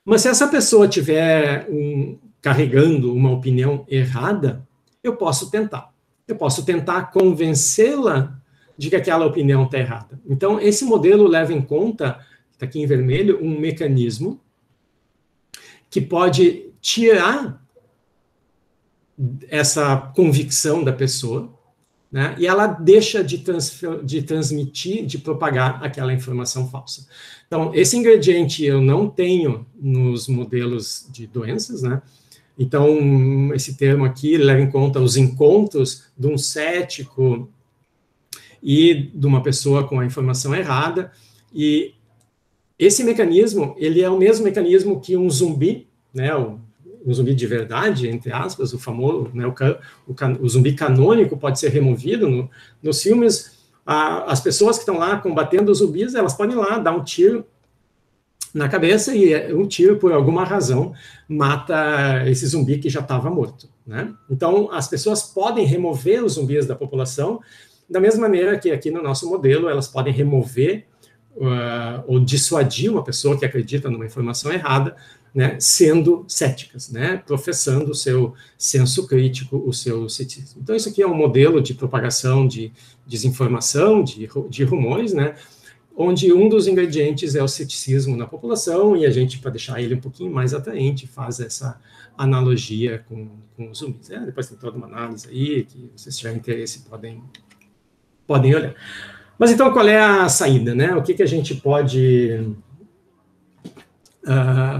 Mas se essa pessoa estiver carregando uma opinião errada, eu posso tentar. Eu posso tentar convencê-la de que aquela opinião está errada. Então, esse modelo leva em conta, está aqui em vermelho, um mecanismo que pode tirar essa convicção da pessoa, né, e ela deixa de transmitir, de propagar aquela informação falsa. Então, esse ingrediente eu não tenho nos modelos de doenças, né? Então, esse termo aqui leva em conta os encontros de um cético e de uma pessoa com a informação errada, e esse mecanismo, ele é o mesmo mecanismo que um zumbi, né, um zumbi de verdade, entre aspas, o famoso, né, o zumbi canônico pode ser removido. Nos filmes, as pessoas que estão lá combatendo os zumbis, elas podem ir lá dar um tiro na cabeça e um tiro, por alguma razão, mata esse zumbi que já estava morto, né? Então, as pessoas podem remover os zumbis da população da mesma maneira que aqui no nosso modelo, elas podem remover ou dissuadir uma pessoa que acredita numa informação errada, né, sendo céticas, né, professando o seu senso crítico, o seu ceticismo. Então, isso aqui é um modelo de propagação de desinformação, de rumores, né, onde um dos ingredientes é o ceticismo na população, e a gente, para deixar ele um pouquinho mais atraente, faz essa analogia com os zumbis. Depois tem toda uma análise aí, que vocês tiverem interesse podem olhar. Mas então, qual é a saída, né? O que a gente pode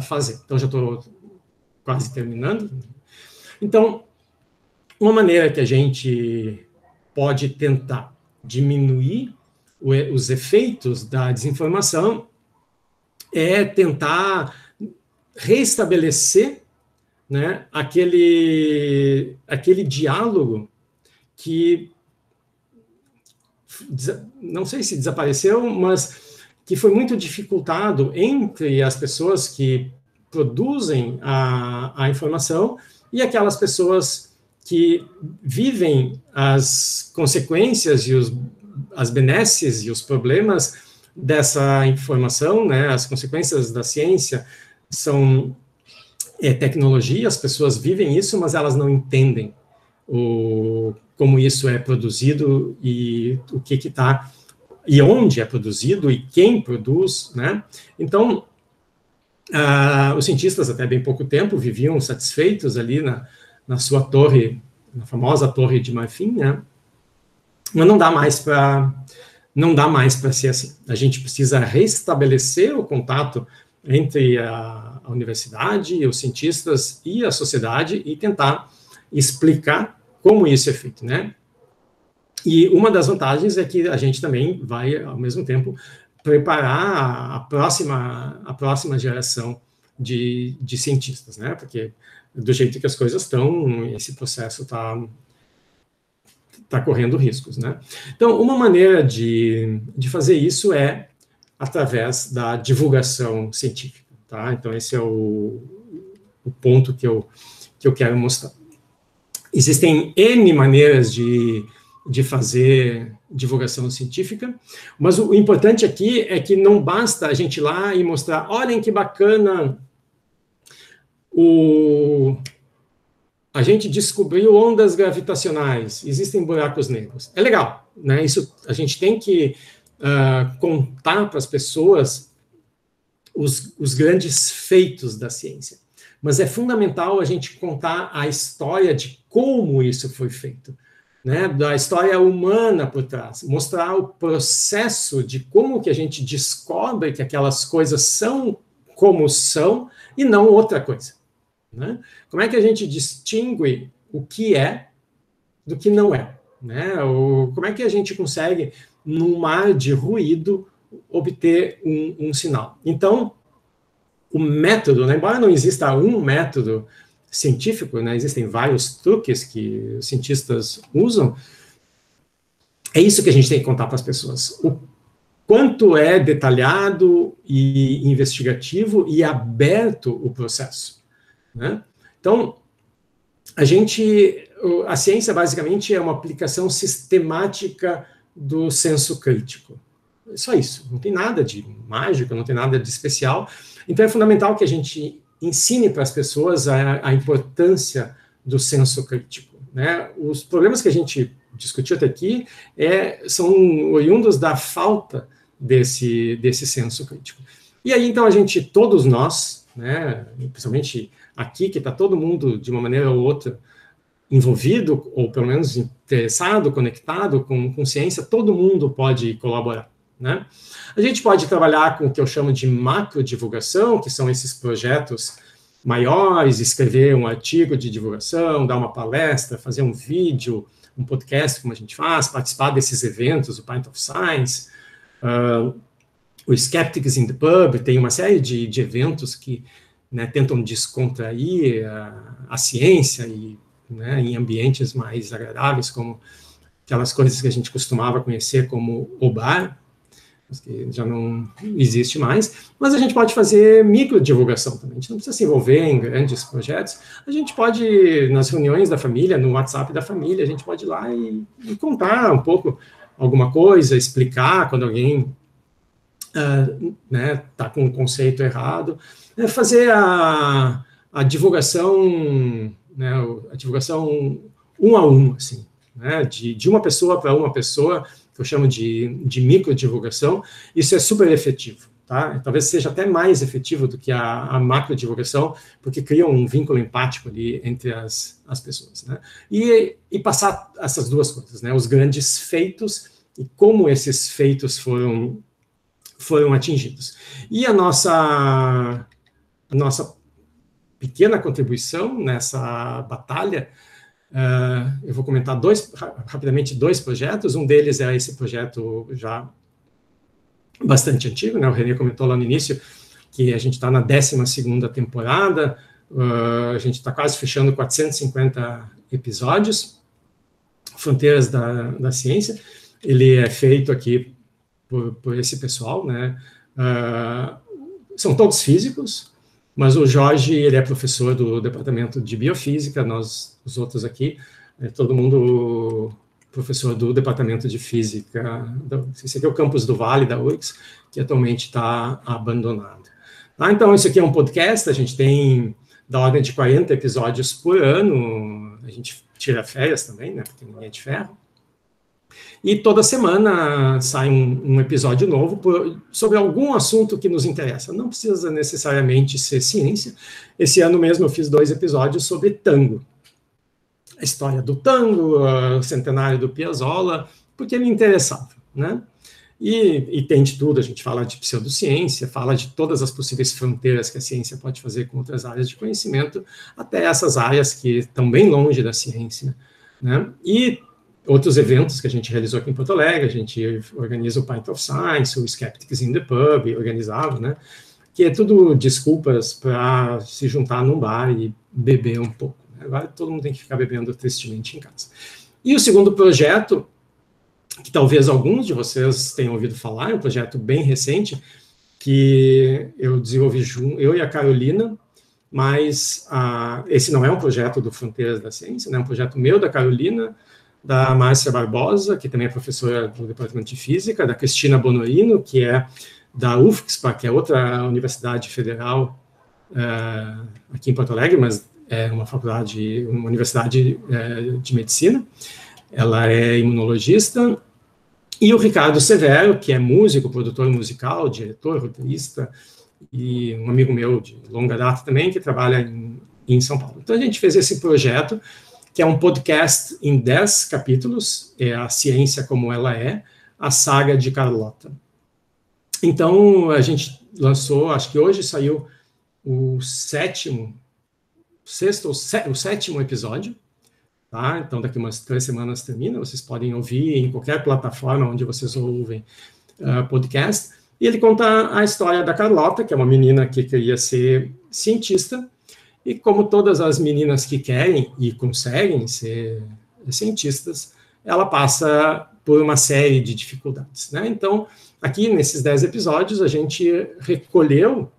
fazer? Então, já estou quase terminando. Então, uma maneira que a gente pode tentar diminuir os efeitos da desinformação é tentar restabelecer, né, aquele diálogo que, não sei se desapareceu, mas que foi muito dificultado entre as pessoas que produzem a informação e aquelas pessoas que vivem as consequências e as benesses e os problemas dessa informação, né? As consequências da ciência são tecnologia, as pessoas vivem isso, mas elas não entendem como isso é produzido e o que está, e onde é produzido e quem produz, né? Então, os cientistas até bem pouco tempo viviam satisfeitos ali na sua torre, na famosa Torre de Marfim, né? Mas não dá mais para ser assim. A gente precisa restabelecer o contato entre a universidade, os cientistas e a sociedade e tentar explicar como isso é feito, né? E uma das vantagens é que a gente também vai, ao mesmo tempo, preparar a próxima geração de cientistas, né? Porque do jeito que as coisas estão, esse processo está correndo riscos, né? Então, uma maneira de fazer isso é através da divulgação científica, tá? Então, esse é o ponto que eu quero mostrar. Existem N maneiras de fazer divulgação científica, mas o importante aqui é que não basta a gente ir lá e mostrar, olhem que bacana, a gente descobriu ondas gravitacionais, existem buracos negros. É legal, né? Isso a gente tem que contar para as pessoas os grandes feitos da ciência. Mas é fundamental a gente contar a história de como isso foi feito, né? Da história humana por trás, mostrar o processo de como que a gente descobre que aquelas coisas são como são e não outra coisa, né? Como é que a gente distingue o que é do que não é, né? Como é que a gente consegue, num mar de ruído, obter um sinal? Então, o método, né, embora não exista um método científico, né, existem vários truques que os cientistas usam, é isso que a gente tem que contar para as pessoas. O quanto é detalhado e investigativo e aberto o processo, né? Então, a ciência basicamente é uma aplicação sistemática do senso crítico. Só isso, não tem nada de mágico, não tem nada de especial. Então é fundamental que a gente ensine para as pessoas a importância do senso crítico, né? Os problemas que a gente discutiu até aqui são oriundos da falta desse senso crítico. E aí, então, todos nós, né, principalmente aqui, que está todo mundo, de uma maneira ou outra, envolvido, ou pelo menos interessado, conectado com ciência, todo mundo pode colaborar, né? A gente pode trabalhar com o que eu chamo de macrodivulgação, que são esses projetos maiores, escrever um artigo de divulgação, dar uma palestra, fazer um vídeo, um podcast, como a gente faz, participar desses eventos, o Pint of Science, o Skeptics in the Pub, tem uma série de eventos que, né, tentam descontrair a ciência e, né, em ambientes mais agradáveis, como aquelas coisas que a gente costumava conhecer como o bar, que já não existe mais, mas a gente pode fazer microdivulgação também, a gente não precisa se envolver em grandes projetos, a gente pode, nas reuniões da família, no WhatsApp da família, a gente pode ir lá e contar um pouco alguma coisa, explicar quando alguém né, tá com um conceito errado, fazer a divulgação, né, a divulgação um a um, assim, né, de uma pessoa para uma pessoa, que eu chamo de microdivulgação. Isso é super efetivo, tá? Talvez seja até mais efetivo do que a macrodivulgação, porque cria um vínculo empático ali entre as pessoas, né? E passar essas duas coisas, né? Os grandes feitos e como esses feitos foram atingidos. E a nossa pequena contribuição nessa batalha, eu vou comentar rapidamente dois projetos. Um deles é esse projeto já bastante antigo, né? O René comentou lá no início que a gente está na 12ª temporada, a gente está quase fechando 450 episódios, Fronteiras da Ciência. Ele é feito aqui por esse pessoal, né? São todos físicos, mas o Jorge, ele é professor do departamento de biofísica, os outros aqui, todo mundo professor do departamento de física. Esse aqui é o campus do Vale, da URGS, que atualmente está abandonado. Então, isso aqui é um podcast, a gente tem da ordem de 40 episódios por ano, a gente tira férias também, né, porque ninguém é de ferro. E toda semana sai um episódio novo sobre algum assunto que nos interessa. Não precisa necessariamente ser ciência. Esse ano mesmo eu fiz 2 episódios sobre tango. A história do tango, o centenário do Piazzolla, porque me interessava, né? E tem de tudo, a gente fala de pseudociência, fala de todas as possíveis fronteiras que a ciência pode fazer com outras áreas de conhecimento, até essas áreas que estão bem longe da ciência, né? E outros eventos que a gente realizou aqui em Porto Alegre, a gente organiza o Pint of Science, o Skeptics in the Pub, organizava, né? Que é tudo desculpas para se juntar num bar e beber um pouco. Né? Agora todo mundo tem que ficar bebendo tristemente em casa. E o segundo projeto, que talvez alguns de vocês tenham ouvido falar, é um projeto bem recente, que eu desenvolvi eu e a Carolina, mas esse não é um projeto do Fronteiras da Ciência, né? É um projeto meu, da Carolina, da Márcia Barbosa, que também é professora do Departamento de Física, da Cristina Bonorino, que é da UFSPA, que é outra universidade federal aqui em Porto Alegre, mas é uma universidade de medicina. Ela é imunologista. E o Ricardo Severo, que é músico, produtor musical, diretor, roteirista, e um amigo meu de longa data também, que trabalha em São Paulo. Então, a gente fez esse projeto, que é um podcast em 10 capítulos, é a ciência como ela é, a saga de Carlota. Então, a gente lançou, acho que hoje saiu o 7º episódio, tá? Então, daqui umas 3 semanas termina, vocês podem ouvir em qualquer plataforma onde vocês ouvem podcast, e ele conta a história da Carlota, que é uma menina que queria ser cientista, e como todas as meninas que querem e conseguem ser cientistas, ela passa por uma série de dificuldades, né? Então, aqui nesses 10 episódios, a gente recolheu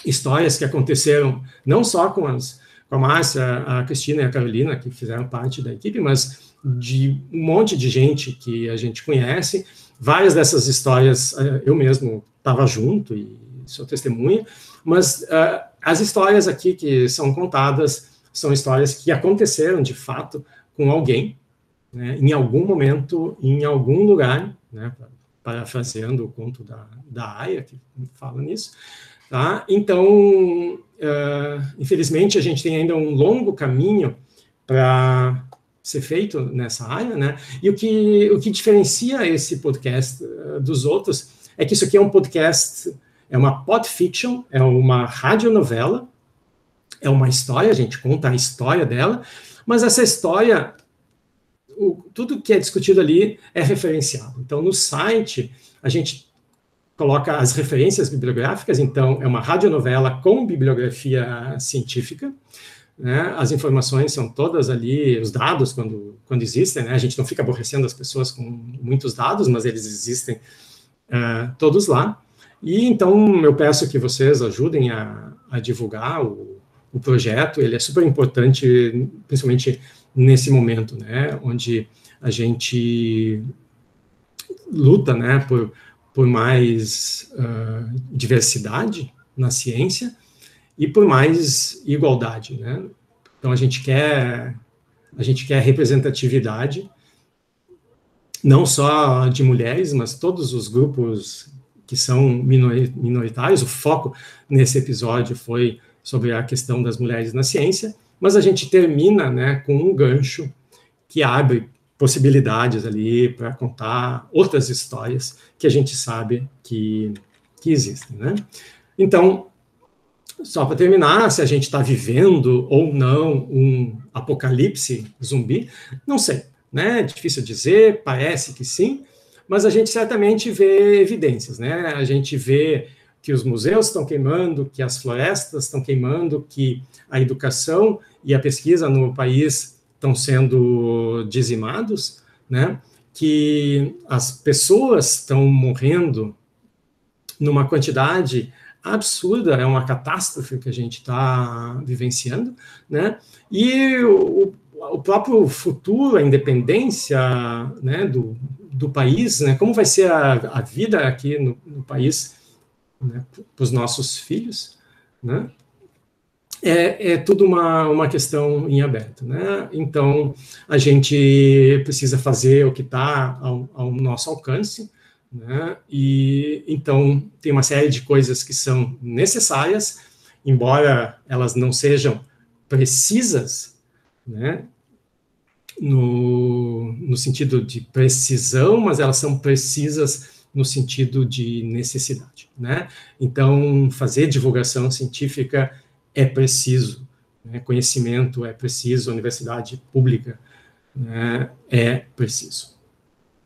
histórias que aconteceram não só com a Márcia, a Cristina e a Carolina, que fizeram parte da equipe, mas de um monte de gente que a gente conhece. Várias dessas histórias eu mesmo estava junto e sou testemunha, mas as histórias aqui que são contadas são histórias que aconteceram de fato com alguém, né, em algum momento, em algum lugar, né, parafraseando o conto da Aya, que fala nisso. Tá? Então, infelizmente, a gente tem ainda um longo caminho para ser feito nessa área, né? E o que diferencia esse podcast dos outros é que isso aqui é um podcast, é uma podfiction, é uma radionovela, é uma história, a gente conta a história dela, mas essa história, tudo que é discutido ali é referenciado. Então, no site, a gente coloca as referências bibliográficas, então é uma radionovela com bibliografia científica, né? As informações são todas ali, os dados, quando existem, né? A gente não fica aborrecendo as pessoas com muitos dados, mas eles existem todos lá. E então eu peço que vocês ajudem a divulgar o projeto, ele é super importante, principalmente nesse momento, né? Onde a gente luta, né, por mais diversidade na ciência e por mais igualdade, né? Então a gente quer representatividade, não só de mulheres, mas todos os grupos que são minoritários. O foco nesse episódio foi sobre a questão das mulheres na ciência, mas a gente termina, né, com um gancho que abre possibilidades ali para contar outras histórias que a gente sabe que existem, né? Então, só para terminar, se a gente está vivendo ou não um apocalipse zumbi, não sei, né? É difícil dizer, parece que sim, mas a gente certamente vê evidências, né? A gente vê que os museus estão queimando, que as florestas estão queimando, que a educação e a pesquisa no país estão sendo dizimados, né? Que as pessoas estão morrendo numa quantidade absurda, é uma catástrofe que a gente está vivenciando, né? E o próprio futuro, a independência, né, do país, né? Como vai ser a vida aqui no país, né, para os nossos filhos, né? É tudo uma questão em aberto, né? Então, a gente precisa fazer o que está ao nosso alcance, né? E então tem uma série de coisas que são necessárias, embora elas não sejam precisas, né? No sentido de precisão, mas elas são precisas no sentido de necessidade, né? Então, fazer divulgação científica é preciso, né? Conhecimento é preciso, universidade pública, né, é preciso.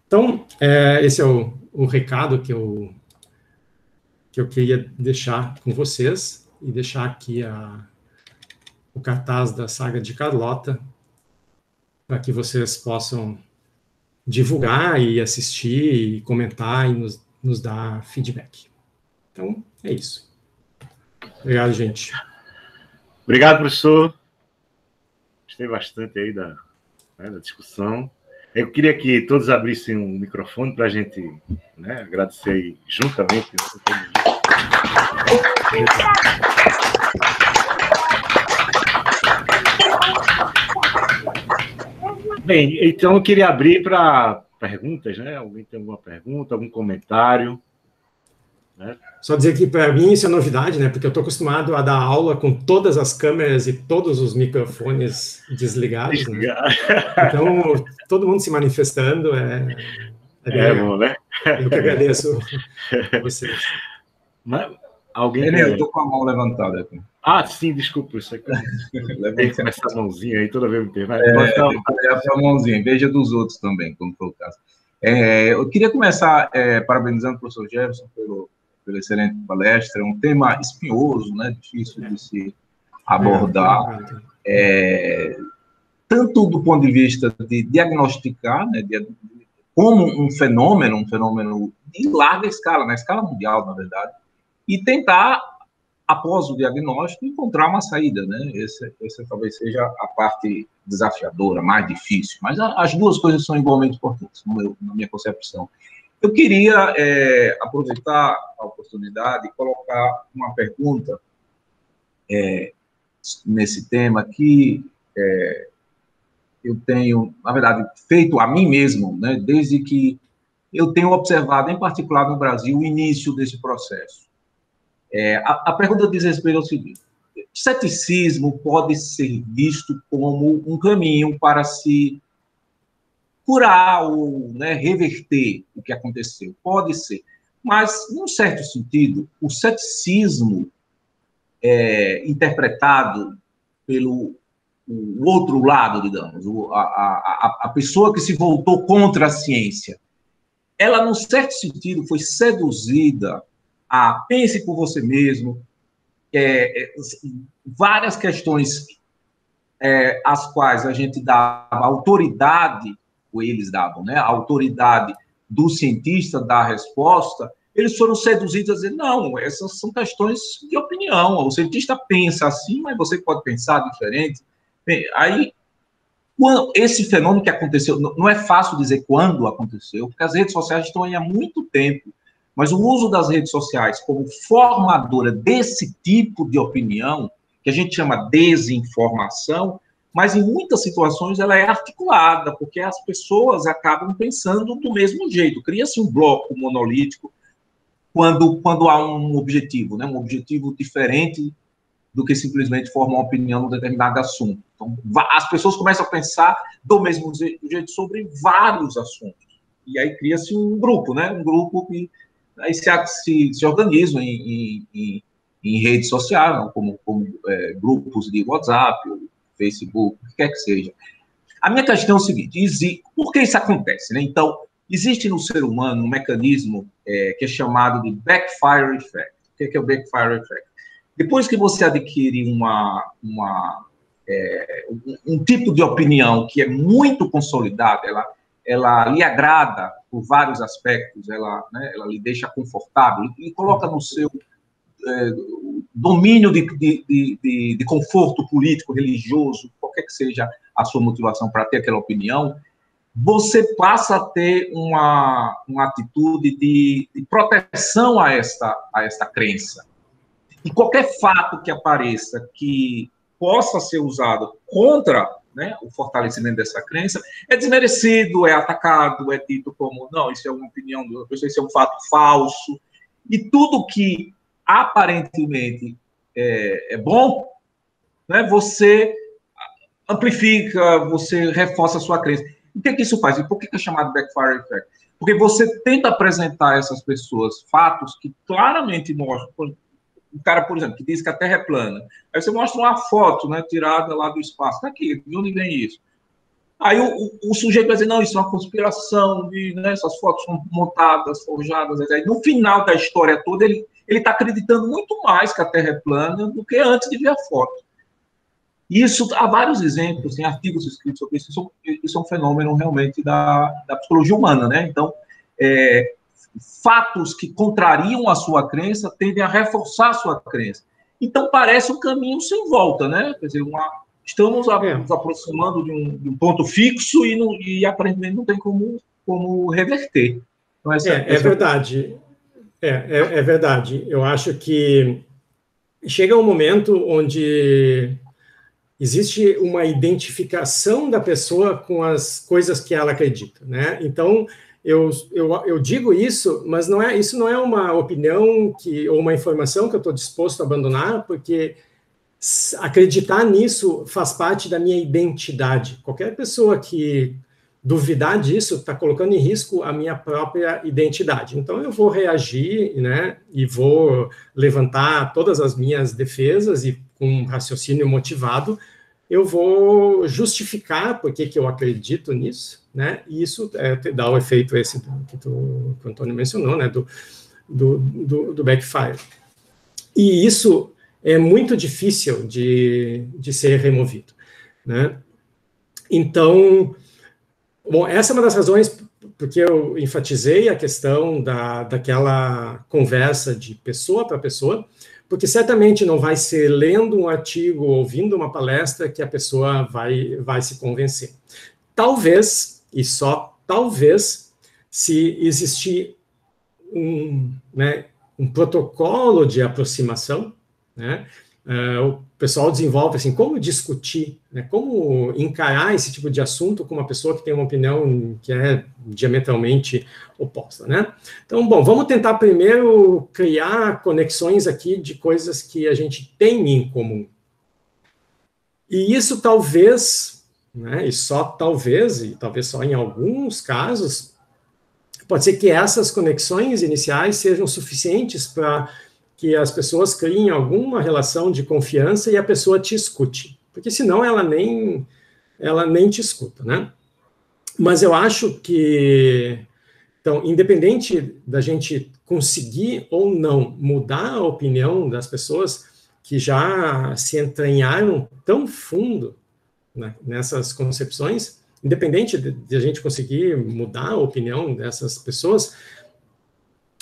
Então, esse é o recado que eu queria deixar com vocês e deixar aqui o cartaz da saga de Carlota para que vocês possam divulgar e assistir e comentar e nos dar feedback. Então, é isso. Obrigado, gente. Obrigado, professor. Gostei bastante aí da discussão. Eu queria que todos abrissem um microfone para a gente, né, agradecer aí juntamente. Bem, então eu queria abrir para perguntas, né? Alguém tem alguma pergunta, algum comentário? Né? Só dizer que para mim isso é novidade, né? Porque eu estou acostumado a dar aula com todas as câmeras e todos os microfones desligados, né? Então, todo mundo se manifestando é bom, né? Eu que agradeço a vocês. Mas, alguém eu estou com a mão levantada aqui. Ah, sim, desculpa, isso aqui. Tem que começar a mãozinha aí toda vez que tem. Tem que olhar para a mãozinha, veja dos outros também, como foi o caso. Eu queria começar parabenizando o professor Jefferson pela excelente palestra. É um tema espinhoso, né, difícil de se abordar. tanto do ponto de vista de diagnosticar, né, como um fenômeno de larga escala, na escala mundial, na verdade, e tentar, após o diagnóstico, encontrar uma saída, né? Essa talvez seja a parte desafiadora, mais difícil, mas as duas coisas são igualmente importantes, na minha concepção. Eu queria aproveitar a oportunidade e colocar uma pergunta nesse tema que eu tenho, na verdade, feito a mim mesmo, né, desde que eu tenho observado, em particular no Brasil, o início desse processo. A pergunta diz respeito ao seguinte: o ceticismo pode ser visto como um caminho para se curar ou, né, reverter o que aconteceu? Pode ser. Mas, num certo sentido, o ceticismo interpretado pelo o outro lado, digamos, a pessoa que se voltou contra a ciência, ela, num certo sentido, foi seduzida a pense por você mesmo, várias questões às quais a gente dava autoridade, ou eles davam, né, a autoridade do cientista dar a resposta, eles foram seduzidos a dizer, não, essas são questões de opinião, o cientista pensa assim, mas você pode pensar diferente. Bem, aí, esse fenômeno que aconteceu, não é fácil dizer quando aconteceu, porque as redes sociais estão aí há muito tempo, mas o uso das redes sociais como formadora desse tipo de opinião, que a gente chama desinformação, mas em muitas situações ela é articulada, porque as pessoas acabam pensando do mesmo jeito, cria-se um bloco monolítico quando há um objetivo, né, um objetivo diferente do que simplesmente formar uma opinião num determinado assunto. Então, as pessoas começam a pensar do mesmo jeito sobre vários assuntos. E aí cria-se um grupo, né? Um grupo que aí se organizam em redes sociais, como grupos de WhatsApp, Facebook, o que quer que seja. A minha questão é o seguinte, por que isso acontece? Né? Então, existe no ser humano um mecanismo que é chamado de backfire effect. O que é o backfire effect? Depois que você adquire um tipo de opinião que é muito consolidada, ela lhe agrada por vários aspectos, ela lhe deixa confortável e coloca no seu domínio de conforto político, religioso, qualquer que seja a sua motivação para ter aquela opinião, você passa a ter uma atitude de proteção a esta crença. E qualquer fato que apareça que possa ser usado contra, né, o fortalecimento dessa crença é desmerecido, é atacado, é dito como, não, isso é uma opinião, isso é um fato falso. E tudo que aparentemente é bom, né, você amplifica, você reforça a sua crença. O que isso faz? E por que é chamado backfire effect? Porque você tenta apresentar a essas pessoas fatos que claramente mostram. Um cara, por exemplo, que diz que a Terra é plana. Aí você mostra uma foto, né, tirada lá do espaço. Tá aqui, de onde vem isso? Aí o sujeito vai dizer, não, isso é uma conspiração, né, essas fotos são montadas, forjadas. Aí, no final da história toda, ele está acreditando muito mais que a Terra é plana do que antes de ver a foto. Isso, há vários exemplos, tem artigos escritos sobre isso, isso é um fenômeno realmente da psicologia humana, né? Então, fatos que contrariam a sua crença tendem a reforçar a sua crença. Então, parece um caminho sem volta, né? Quer dizer, estamos nos aproximando de um ponto fixo e aparentemente não tem como reverter. Então, é verdade. É verdade. Eu acho que chega um momento onde existe uma identificação da pessoa com as coisas que ela acredita, né? Então, eu digo isso, mas isso não é uma opinião ou uma informação que eu estou disposto a abandonar, porque acreditar nisso faz parte da minha identidade. Qualquer pessoa que duvidar disso está colocando em risco a minha própria identidade. Então, eu vou reagir, né, e vou levantar todas as minhas defesas e com um raciocínio motivado, eu vou justificar por que eu acredito nisso, né? E isso dá o efeito esse que o Antônio mencionou, né? Do backfire. E isso é muito difícil de ser removido, né? Então, bom, essa é uma das razões porque eu enfatizei a questão daquela conversa de pessoa para pessoa, porque certamente não vai ser lendo um artigo, ouvindo uma palestra, que a pessoa vai se convencer. Talvez, e só talvez, se existir um protocolo de aproximação, né, o pessoal desenvolve assim, como discutir, né, como encarar esse tipo de assunto com uma pessoa que tem uma opinião que é diametralmente oposta, né? Então, bom, vamos tentar primeiro criar conexões aqui de coisas que a gente tem em comum. E isso talvez, né, e talvez só em alguns casos, pode ser que essas conexões iniciais sejam suficientes para que as pessoas criem alguma relação de confiança e a pessoa te escute, porque senão ela nem te escuta, né? Mas eu acho que, então, independente da gente conseguir ou não mudar a opinião das pessoas que já se entranharam tão fundo, né, nessas concepções, independente de a gente conseguir mudar a opinião dessas pessoas,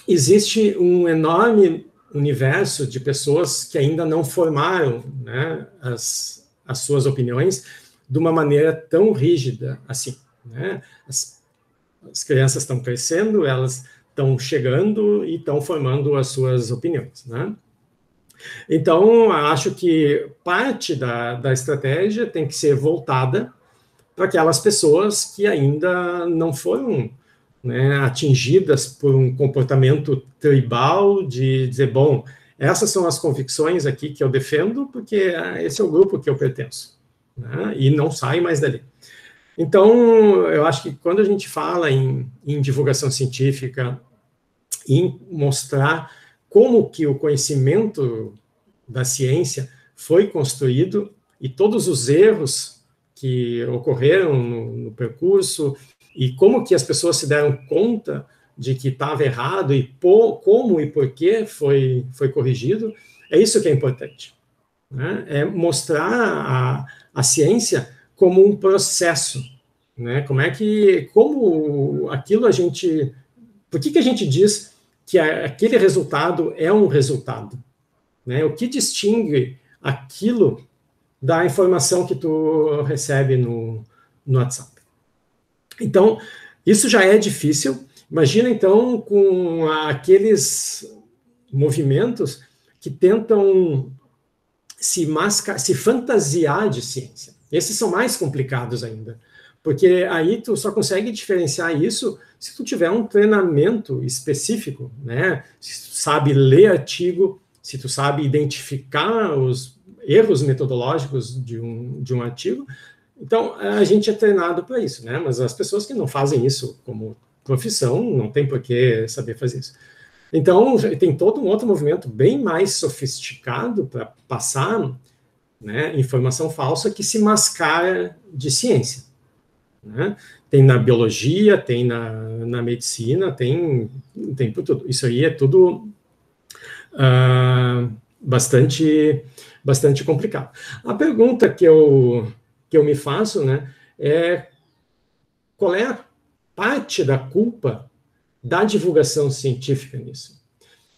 existe um enorme universo de pessoas que ainda não formaram, né, as suas opiniões de uma maneira tão rígida assim, né? As crianças estão crescendo, elas estão chegando e estão formando as suas opiniões, né? Então, acho que parte da estratégia tem que ser voltada para aquelas pessoas que ainda não foram, né, atingidas por um comportamento tribal de dizer, bom, essas são as convicções aqui que eu defendo, porque esse é o grupo que eu pertenço, né, e não sai mais dali. Então, eu acho que quando a gente fala em divulgação científica, em mostrar como que o conhecimento da ciência foi construído e todos os erros que ocorreram no percurso e como que as pessoas se deram conta de que estava errado e como e por que foi corrigido, é isso que é importante, né? É mostrar a ciência como um processo, né? Como aquilo por que a gente diz que aquele resultado é um resultado, né? O que distingue aquilo da informação que tu recebe no WhatsApp. Então, isso já é difícil. Imagina, então, com aqueles movimentos que tentam se fantasiar de ciência. Esses são mais complicados ainda, porque aí tu só consegue diferenciar isso se tu tiver um treinamento específico, né? Se tu sabe ler artigo, se tu sabe identificar os erros metodológicos de um artigo. Então, a gente é treinado para isso, né? Mas as pessoas que não fazem isso como profissão, não tem por que saber fazer isso. Então, tem todo um outro movimento bem mais sofisticado para passar, né, informação falsa que se mascara de ciência, né? Tem na biologia, tem na medicina, tem por tudo. Isso aí é tudo bastante complicado. A pergunta que eu me faço, né, é qual é a parte da culpa da divulgação científica nisso?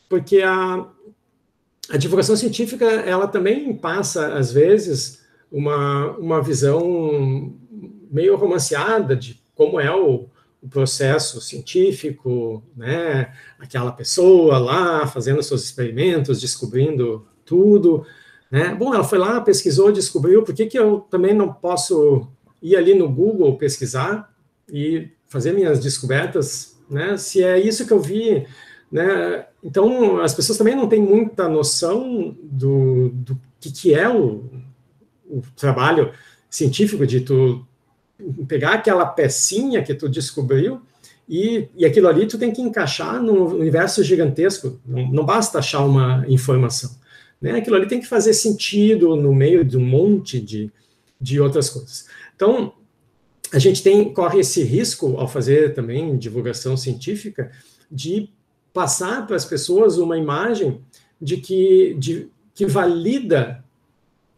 Porque a divulgação científica, ela também passa, às vezes, uma visão meio romanceada de como é o processo científico, né? Aquela pessoa lá fazendo seus experimentos, descobrindo tudo, né? Bom, ela foi lá, pesquisou, descobriu, por que eu também não posso ir ali no Google pesquisar e fazer minhas descobertas, né? Se é isso que eu vi, né? Então, as pessoas também não têm muita noção do que é o trabalho científico de tu pegar aquela pecinha que tu descobriu e aquilo ali tu tem que encaixar num universo gigantesco. Não basta achar uma informação, né? Aquilo ali tem que fazer sentido no meio de um monte de outras coisas. Então, a gente corre esse risco, ao fazer também divulgação científica, de passar para as pessoas uma imagem de que valida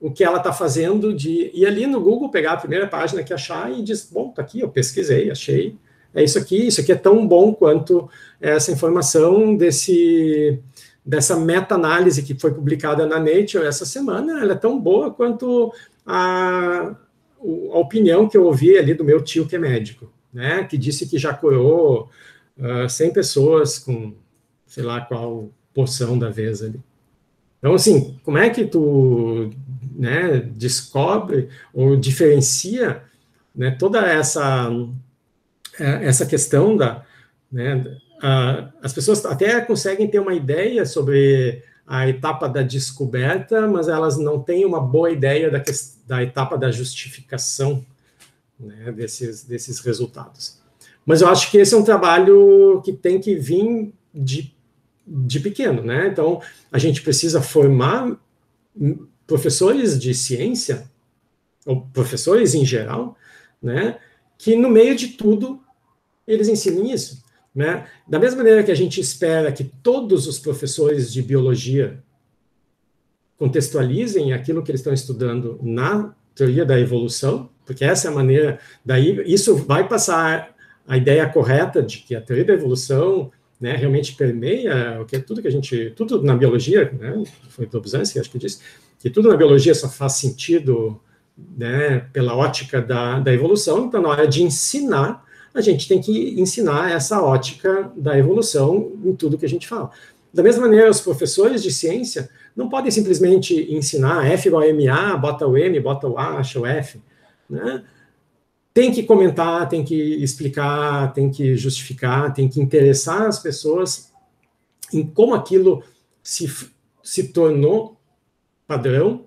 o que ela está fazendo de ir ali no Google, pegar a primeira página que achar e diz, bom, tá aqui, eu pesquisei, achei, é isso aqui é tão bom quanto essa informação dessa meta-análise que foi publicada na Nature essa semana, ela é tão boa quanto a opinião que eu ouvi ali do meu tio que é médico, né, que disse que já curou 100 pessoas com, sei lá qual porção da vez ali. Então, assim, como é que tu, né, descobre ou diferencia, né, toda essa questão né, as pessoas até conseguem ter uma ideia sobre a etapa da descoberta, mas elas não têm uma boa ideia da etapa da justificação, né, desses resultados. Mas eu acho que esse é um trabalho que tem que vir de pequeno, né? Então, a gente precisa formar professores de ciência, ou professores em geral, né, que no meio de tudo eles ensinem isso, né? Da mesma maneira que a gente espera que todos os professores de biologia contextualizem aquilo que eles estão estudando na teoria da evolução, porque essa é a maneira, daí isso vai passar a ideia correta de que a teoria da evolução, né, realmente permeia tudo na biologia, né, foi Dobzhansky, acho que disse, que tudo na biologia só faz sentido, né, pela ótica da evolução. Então, na hora de ensinar, a gente tem que ensinar essa ótica da evolução em tudo que a gente fala. Da mesma maneira, os professores de ciência não podem simplesmente ensinar F igual a MA, bota o M, bota o A, acha o F, né? Tem que comentar, tem que explicar, tem que justificar, tem que interessar as pessoas em como aquilo se tornou padrão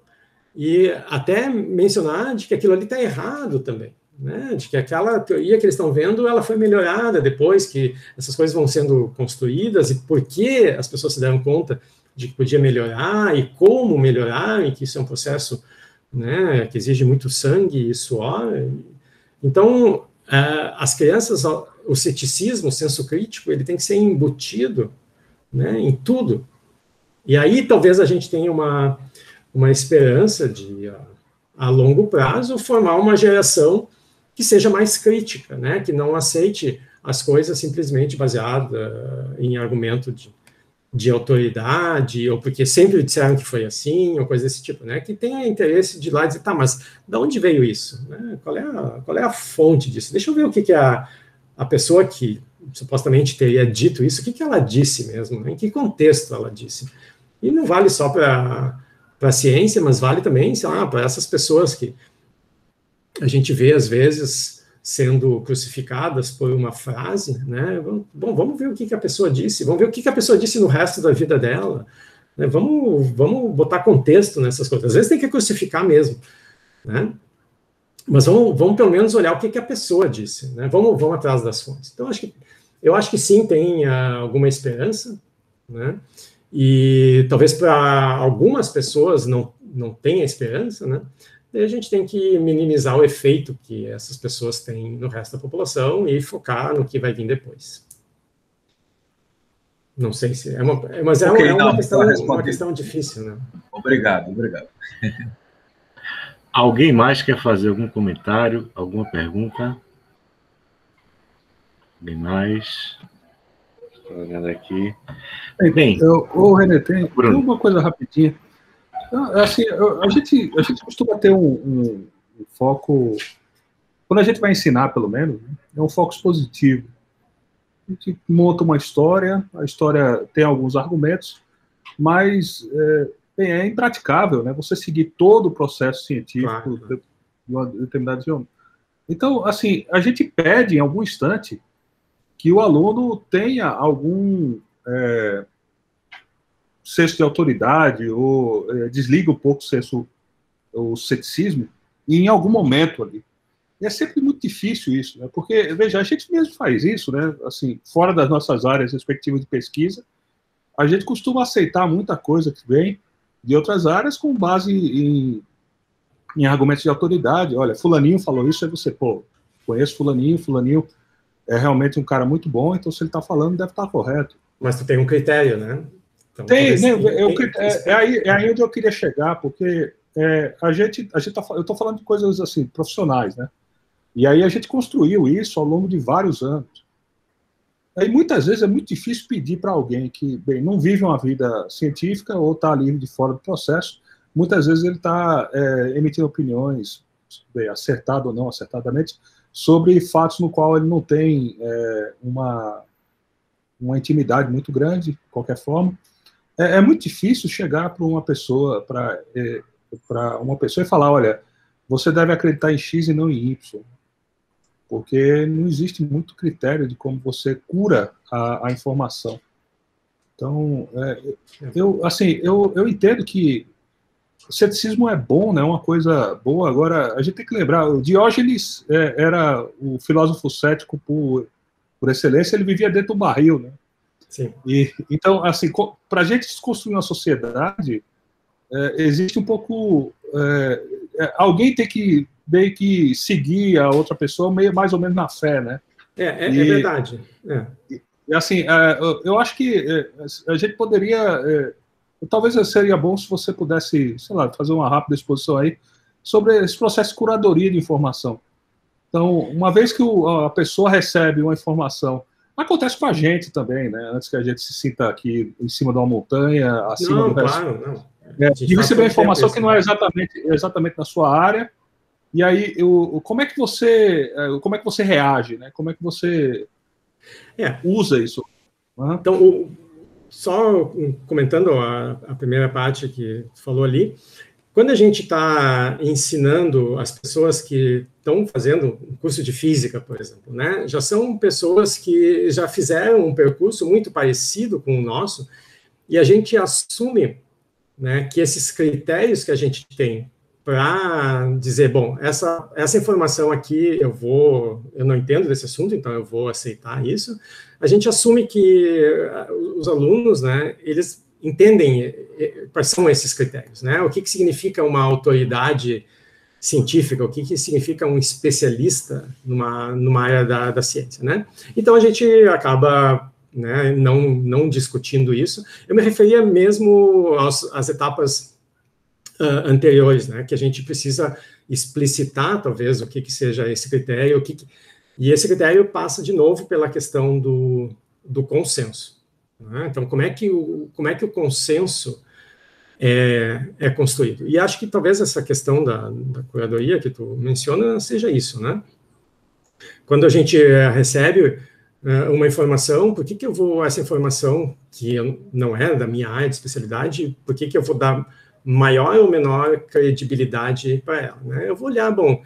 e até mencionar de que aquilo ali está errado também, né? De que aquela teoria que eles estão vendo, ela foi melhorada depois que essas coisas vão sendo construídas e por que as pessoas se deram conta de que podia melhorar e como melhorar, e que isso é um processo, né, que exige muito sangue e suor. Então, as crianças, o ceticismo, o senso crítico, ele tem que ser embutido, né, em tudo. E aí talvez a gente tenha uma esperança de, a longo prazo, formar uma geração que seja mais crítica, né, que não aceite as coisas simplesmente baseada em argumento de autoridade, ou porque sempre disseram que foi assim, ou coisa desse tipo, né, que tenha interesse de ir lá e dizer, tá, mas de onde veio isso? Né? Qual é a fonte disso? Deixa eu ver o que a pessoa que supostamente teria dito isso, o que ela disse mesmo, né? Em que contexto ela disse. E não vale só para a ciência, mas vale também, sei lá, para essas pessoas que a gente vê, às vezes, sendo crucificadas por uma frase, né? Bom, vamos ver o que a pessoa disse, vamos ver o que a pessoa disse no resto da vida dela, né? Vamos botar contexto nessas coisas. Às vezes tem que crucificar mesmo, né? Mas vamos pelo menos olhar o que a pessoa disse, né? Vamos atrás das fontes. Então, eu acho que sim, tem alguma esperança, né? E talvez para algumas pessoas não tenha esperança, né? Daí a gente tem que minimizar o efeito que essas pessoas têm no resto da população e focar no que vai vir depois. Não sei se é uma questão difícil, né? Obrigado. Alguém mais quer fazer algum comentário, alguma pergunta? Alguém mais? Estou olhando aqui. Bem, René, tem uma coisa rapidinha. Assim, a gente costuma ter um foco, quando a gente vai ensinar, pelo menos, né, é um foco expositivo. A gente monta uma história, a história tem alguns argumentos, mas é impraticável, né, você seguir todo o processo científico de uma determinada idioma. Então, assim, a gente pede, em algum instante, que o aluno tenha algum senso de autoridade, ou desliga um pouco o ceticismo, em algum momento ali. E é sempre muito difícil isso, né? Porque, veja, a gente mesmo faz isso, né? Assim, fora das nossas áreas respectivas de pesquisa, a gente costuma aceitar muita coisa que vem de outras áreas com base em argumentos de autoridade. Olha, fulaninho falou isso, aí você, pô, conheço fulaninho é realmente um cara muito bom, então se ele está falando, deve estar correto. Mas tu tem um critério, né? Então, é aí onde eu queria chegar, porque eu estou falando de coisas assim, profissionais, né? E aí a gente construiu isso ao longo de vários anos. Aí muitas vezes é muito difícil pedir para alguém que, bem, não vive uma vida científica ou está ali de fora do processo, muitas vezes ele está emitindo opiniões, bem, acertado ou não acertadamente, sobre fatos no qual ele não tem uma intimidade muito grande, de qualquer forma. É muito difícil chegar para uma pessoa, e falar, olha, você deve acreditar em X e não em Y, porque não existe muito critério de como você cura a informação. Então, eu entendo que o ceticismo é bom, né, uma coisa boa. Agora, a gente tem que lembrar, o Diógenes era o filósofo cético por excelência, ele vivia dentro do barril, né? Sim. Então, assim, para a gente construir uma sociedade, existe um pouco... alguém tem que meio que seguir a outra pessoa mais ou menos na fé, né? É verdade. E assim, eu acho que a gente poderia... talvez seria bom se você pudesse, sei lá, fazer uma rápida exposição aí sobre esse processo de curadoria de informação. Então, uma vez que a pessoa recebe uma informação, acontece com a gente também, né? Antes que a gente se sinta aqui em cima de uma montanha, acima do resto. Claro, não. De receber uma informação que não é exatamente na sua área. E aí, como é que você reage, né? Como é que você usa isso? Uhum. Então, só comentando a primeira parte que tu falou ali, quando a gente está ensinando as pessoas que estão fazendo um curso de física, por exemplo, né, já são pessoas que já fizeram um percurso muito parecido com o nosso, e a gente assume, né, que esses critérios que a gente tem para dizer, bom, essa informação aqui eu não entendo desse assunto, então eu vou aceitar isso. A gente assume que os alunos, né, eles entendem quais são esses critérios, né? O que significa uma autoridade científica, o que significa um especialista numa área da ciência, né? Então a gente acaba, né, não discutindo isso. Eu me referia mesmo às etapas anteriores, né, que a gente precisa explicitar, talvez, o que seja esse critério, e esse critério passa, de novo, pela questão do consenso. Né? Então, como é que o consenso é construído? E acho que talvez essa questão da curadoria que tu menciona seja isso, né? Quando a gente recebe uma informação, por que eu vou, essa informação, que não é da minha área de especialidade, por que eu vou dar maior ou menor credibilidade para ela, né? Eu vou olhar, bom,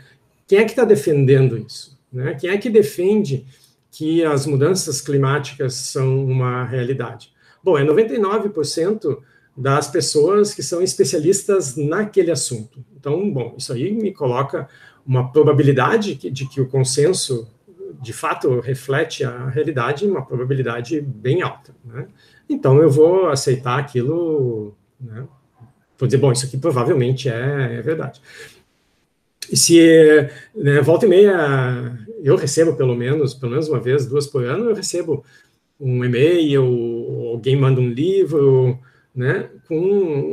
quem é que está defendendo isso? Né? Quem é que defende que as mudanças climáticas são uma realidade? Bom, é 99% das pessoas que são especialistas naquele assunto. Então, bom, isso aí me coloca uma probabilidade de que o consenso, de fato, reflete a realidade, uma probabilidade bem alta, né? Então, eu vou aceitar aquilo, né? Vou dizer, bom, isso aqui provavelmente é verdade. E se, né, volta e meia, eu recebo pelo menos uma vez, 2 por ano, eu recebo um e-mail, alguém manda um livro, né, com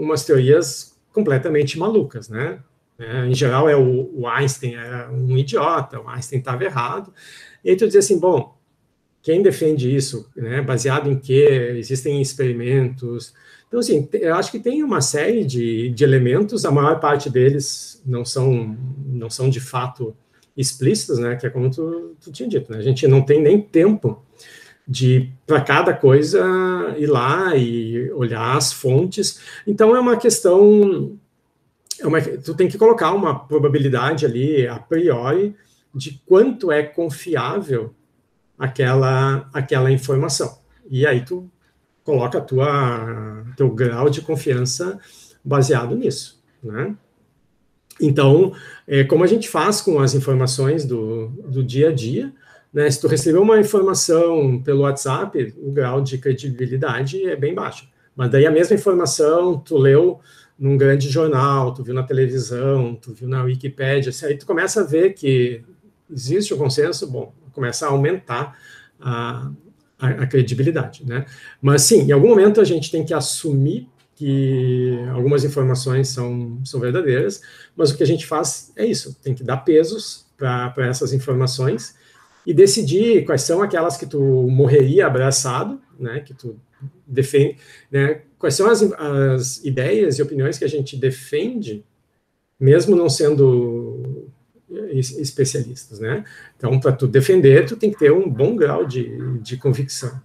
umas teorias completamente malucas, né? Em geral, o Einstein era um idiota, o Einstein estava errado. E aí tu diz assim, bom, quem defende isso, né, baseado em quê? Existem experimentos. Então, assim, eu acho que tem uma série de elementos, a maior parte deles não são de fato explícitos, né, que é como tu tinha dito, né, a gente não tem nem tempo de, para cada coisa, ir lá e olhar as fontes. Então, é uma questão, tu tem que colocar uma probabilidade ali, a priori, de quanto é confiável aquela informação. E aí tu coloca teu grau de confiança baseado nisso, né? Então, como a gente faz com as informações do dia a dia, né? Se tu recebeu uma informação pelo WhatsApp, o grau de credibilidade é bem baixo. Mas daí a mesma informação tu leu num grande jornal, tu viu na televisão, tu viu na Wikipédia, aí tu começa a ver que existe um consenso, bom, começa a aumentar a credibilidade, né? Mas sim, em algum momento a gente tem que assumir que algumas informações são verdadeiras, mas o que a gente faz é isso, tem que dar pesos para essas informações e decidir quais são aquelas que tu morreria abraçado, né, que tu defende, né, quais são as ideias e opiniões que a gente defende, mesmo não sendo especialistas, né? Então, para tu defender, tu tem que ter um bom grau de convicção.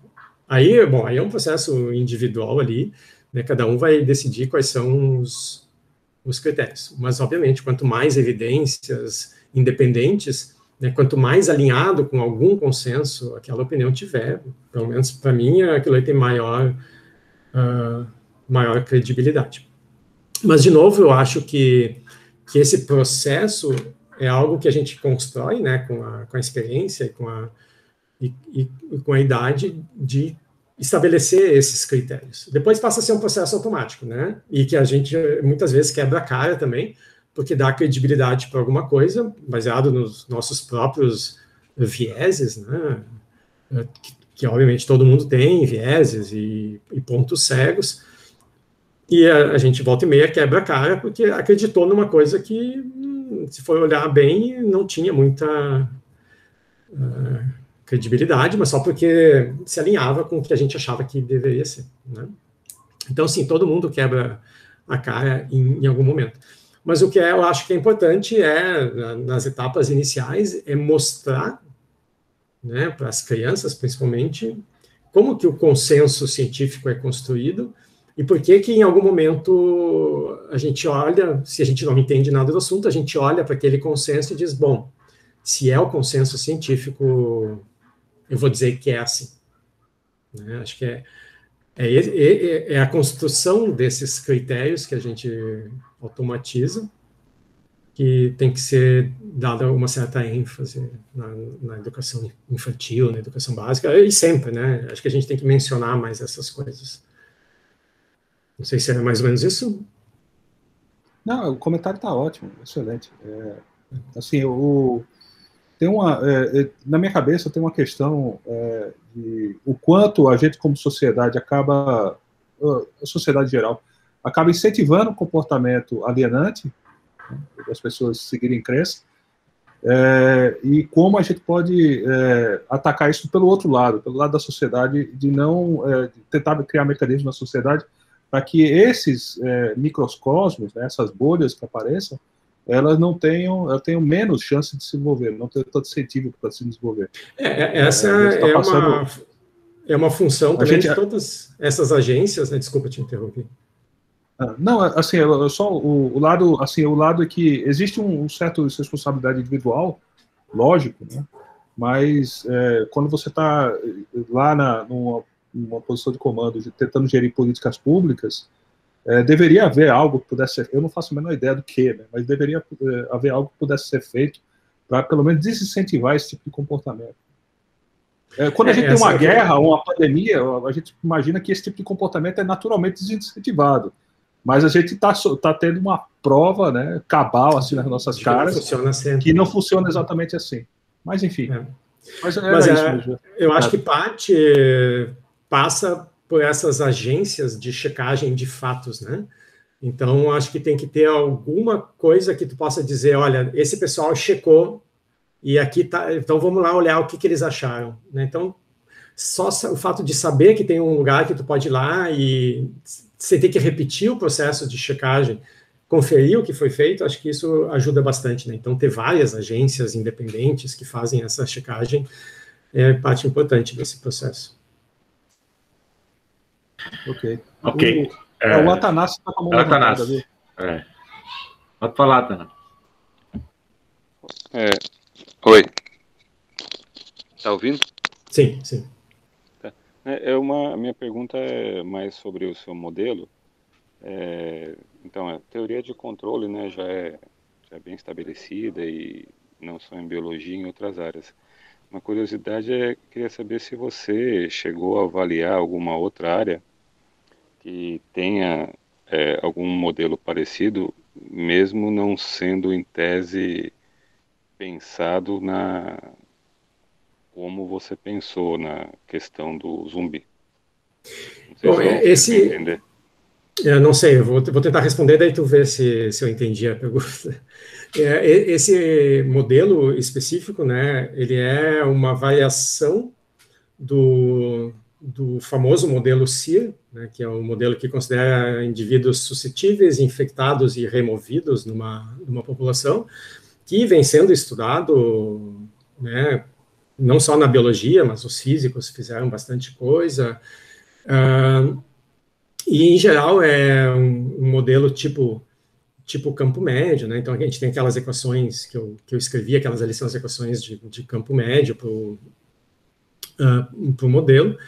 Aí, bom, aí é um processo individual ali, né? Cada um vai decidir quais são os critérios. Mas, obviamente, quanto mais evidências independentes, né, quanto mais alinhado com algum consenso aquela opinião tiver, pelo menos para mim, aquilo aí tem maior credibilidade. Mas, de novo, eu acho que esse processo é algo que a gente constrói, né, com a experiência e com a idade de estabelecer esses critérios. Depois passa a ser um processo automático, né, e que a gente muitas vezes quebra a cara também, porque dá credibilidade para alguma coisa, baseado nos nossos próprios vieses, né, que obviamente todo mundo tem vieses e pontos cegos, e a gente volta e meia quebra a cara porque acreditou numa coisa que, se for olhar bem, não tinha muita credibilidade, mas só porque se alinhava com o que a gente achava que deveria ser, né? Então, sim, todo mundo quebra a cara em algum momento. Mas o que eu acho que é importante nas etapas iniciais, é mostrar, né, para as crianças, principalmente, como que o consenso científico é construído e por que em algum momento a gente olha, se a gente não entende nada do assunto, a gente olha para aquele consenso e diz, bom, se é o consenso científico, eu vou dizer que é assim. Né? Acho que é a construção desses critérios que a gente automatiza, que tem que ser dada uma certa ênfase na educação infantil, na educação básica, e sempre, né? Acho que a gente tem que mencionar mais essas coisas. Não sei se é mais ou menos isso. Não, o comentário está ótimo, excelente. Assim, na minha cabeça tem uma questão de o quanto a gente, como sociedade, a sociedade geral, acaba incentivando o comportamento alienante, né, das pessoas seguirem crença, e como a gente pode atacar isso pelo outro lado, pelo lado da sociedade, de não de tentar criar mecanismos na sociedade para que esses microcosmos, né, essas bolhas que apareçam, elas tenham menos chance de se desenvolver, não tenham tanto incentivo para se desenvolver. Essa é uma função também de todas essas agências, né? Desculpa te interromper. Não, assim, só o lado é que existe um certo responsabilidade individual, lógico, né? Mas quando você está lá numa posição de comando, tentando gerir políticas públicas, deveria haver algo que pudesse ser, eu não faço a menor ideia do que, né, mas deveria haver algo que pudesse ser feito para, pelo menos, desincentivar esse tipo de comportamento. Quando a gente tem uma guerra ou uma pandemia, a gente imagina que esse tipo de comportamento é naturalmente desincentivado. Mas a gente está tendo uma prova, né, cabal assim, nas nossas caras, que não funciona exatamente assim. Mas, enfim. Mas isso, eu acho que parte passa por essas agências de checagem de fatos, né? Então, acho que tem que ter alguma coisa que tu possa dizer, olha, esse pessoal checou e aqui tá, então vamos lá olhar o que eles acharam, né? Então, só o fato de saber que tem um lugar que tu pode ir lá e você tem que repetir o processo de checagem, conferir o que foi feito, acho que isso ajuda bastante, né? Então, ter várias agências independentes que fazem essa checagem é parte importante desse processo. Ok. O Atanásio está com a mão levantada, viu? Pode falar, Tana. Oi. Tá ouvindo? Sim, sim. Tá. Minha pergunta é mais sobre o seu modelo. Então, a teoria de controle, né, já é bem estabelecida, e não só em biologia, em outras áreas. Uma curiosidade queria saber se você chegou a avaliar alguma outra área que tenha algum modelo parecido, mesmo não sendo em tese pensado como você pensou na questão do zumbi. Não sei se entender. Eu não sei, eu vou tentar responder, daí tu vê se eu entendi a pergunta. Esse modelo específico, né, ele é uma variação do famoso modelo CIR, né, que é um modelo que considera indivíduos suscetíveis, infectados e removidos numa população, que vem sendo estudado, né, não só na biologia, mas os físicos fizeram bastante coisa, e em geral é um modelo tipo campo médio, né? Então a gente tem aquelas equações que eu escrevi, aquelas ali são as equações de campo médio para o modelo.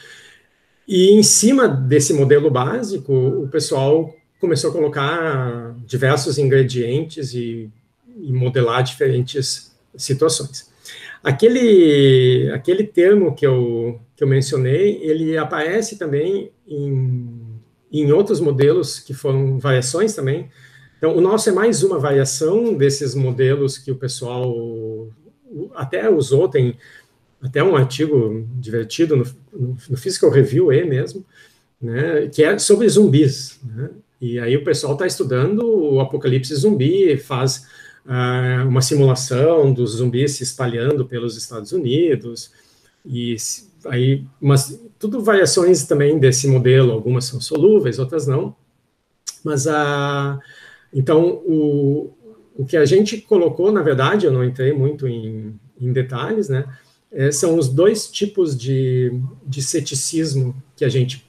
E em cima desse modelo básico, o pessoal começou a colocar diversos ingredientes e modelar diferentes situações. Aquele termo que eu mencionei, ele aparece também em outros modelos que foram variações também. Então, o nosso é mais uma variação desses modelos que o pessoal até usou, tem até um artigo divertido no Physical Review mesmo, né, que é sobre zumbis, né? E aí o pessoal está estudando o apocalipse zumbi, faz uma simulação dos zumbis se espalhando pelos Estados Unidos, e aí, mas tudo variações também desse modelo, algumas são solúveis, outras não, mas então o que a gente colocou, na verdade, eu não entrei muito em detalhes, né, são os dois tipos de ceticismo que a gente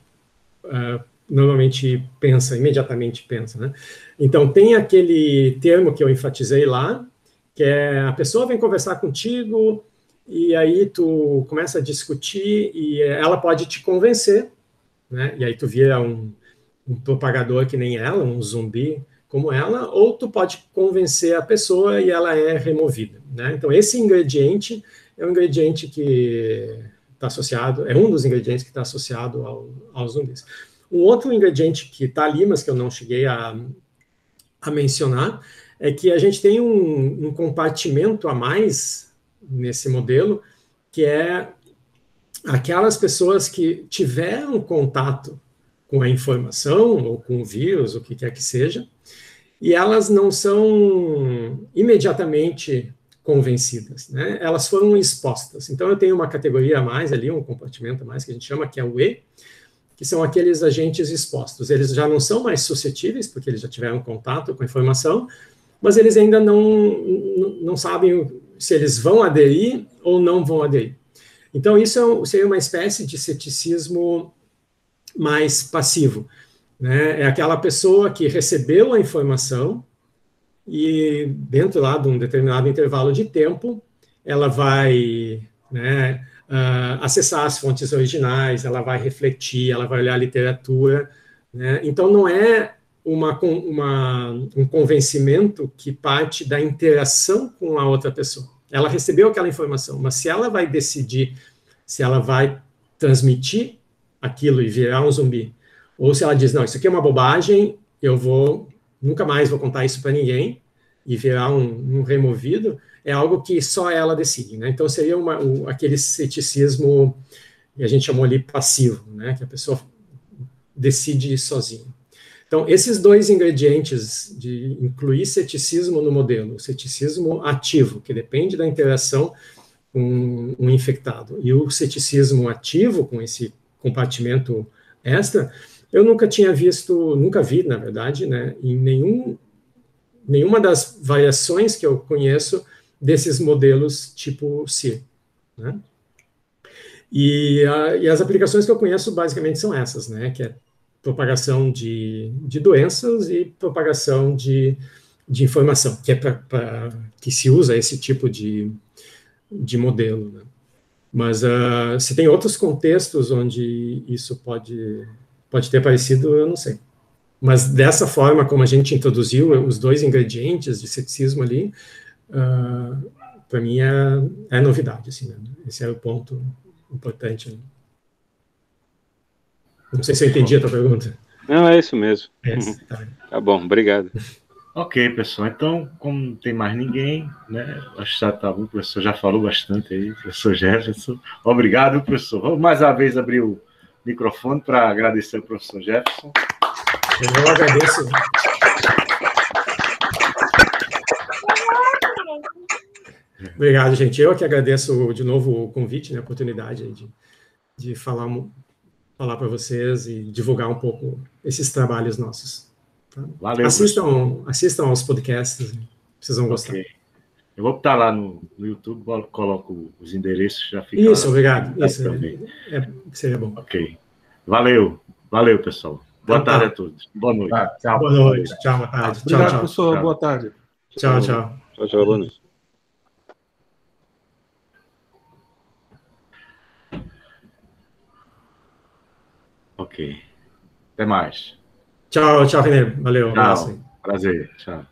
normalmente imediatamente pensa, né? Então, tem aquele termo que eu enfatizei lá, que é a pessoa vem conversar contigo e aí tu começa a discutir e ela pode te convencer, né? E aí tu vira um propagador que nem ela, um zumbi como ela, ou tu pode convencer a pessoa e ela é removida, né? Então, esse ingrediente é um ingrediente que está associado, é um dos ingredientes que está associado aos zumbis. Um outro ingrediente que está ali, mas que eu não cheguei a mencionar, é que a gente tem um compartimento a mais nesse modelo, que é aquelas pessoas que tiveram contato com a informação, ou com o vírus, o que quer que seja, e elas não são imediatamente convencidas, né? Elas foram expostas. Então, eu tenho uma categoria a mais ali, um compartimento a mais, que a gente chama, que é o E, que são aqueles agentes expostos. Eles já não são mais suscetíveis, porque eles já tiveram contato com a informação, mas eles ainda não sabem se eles vão aderir ou não vão aderir. Então, isso seria uma espécie de ceticismo mais passivo, né? É aquela pessoa que recebeu a informação e, dentro lá de um determinado intervalo de tempo, ela vai, né, acessar as fontes originais, ela vai refletir, ela vai olhar a literatura, né? Então, não é um convencimento que parte da interação com a outra pessoa. Ela recebeu aquela informação, mas se ela vai decidir se ela vai transmitir aquilo e virar um zumbi, ou se ela diz, não, isso aqui é uma bobagem, nunca mais vou contar isso para ninguém, e virar um removido, é algo que só ela decide, né? Então, seria aquele ceticismo que a gente chamou ali passivo, né? Que a pessoa decide sozinha. Então, esses dois ingredientes de incluir ceticismo no modelo, o ceticismo ativo, que depende da interação com um infectado, e o ceticismo ativo, com esse compartimento extra, eu nunca vi, na verdade, né, em nenhuma das variações que eu conheço desses modelos tipo CIR, né? E as aplicações que eu conheço basicamente são essas, né, que é propagação de doenças e propagação de informação, que é que se usa esse tipo de modelo, né? Mas se tem outros contextos onde isso pode ter aparecido, eu não sei. Mas dessa forma, como a gente introduziu os dois ingredientes de ceticismo ali, para mim é novidade, assim, né? Esse é o ponto importante, né? Não sei se eu entendi a tua pergunta. Não, é isso mesmo. Tá bom, obrigado. Ok, pessoal. Então, como não tem mais ninguém, né? Acho que já tá bom, o professor já falou bastante aí, professor Jefferson. Obrigado, professor. Vamos mais uma vez abrir o microfone para agradecer ao professor Jefferson. Eu agradeço. Obrigado, gente. Eu que agradeço de novo o convite, né, a oportunidade de falar para vocês e divulgar um pouco esses trabalhos nossos. Tá? Valeu. Assistam aos podcasts, vocês vão gostar. Okay. Eu vou botar lá no YouTube, coloco os endereços, já fica. Isso, lá, obrigado. Isso seria bom. Ok. Valeu, pessoal. Boa tarde a todos. Boa noite. Tchau. Boa noite. Tchau, boa tarde. Obrigado, tchau. professor. Boa tarde. Tchau. Tchau, boa noite. Ok. Até mais. Tchau, Renê. Valeu. Tchau. Prazer. Tchau.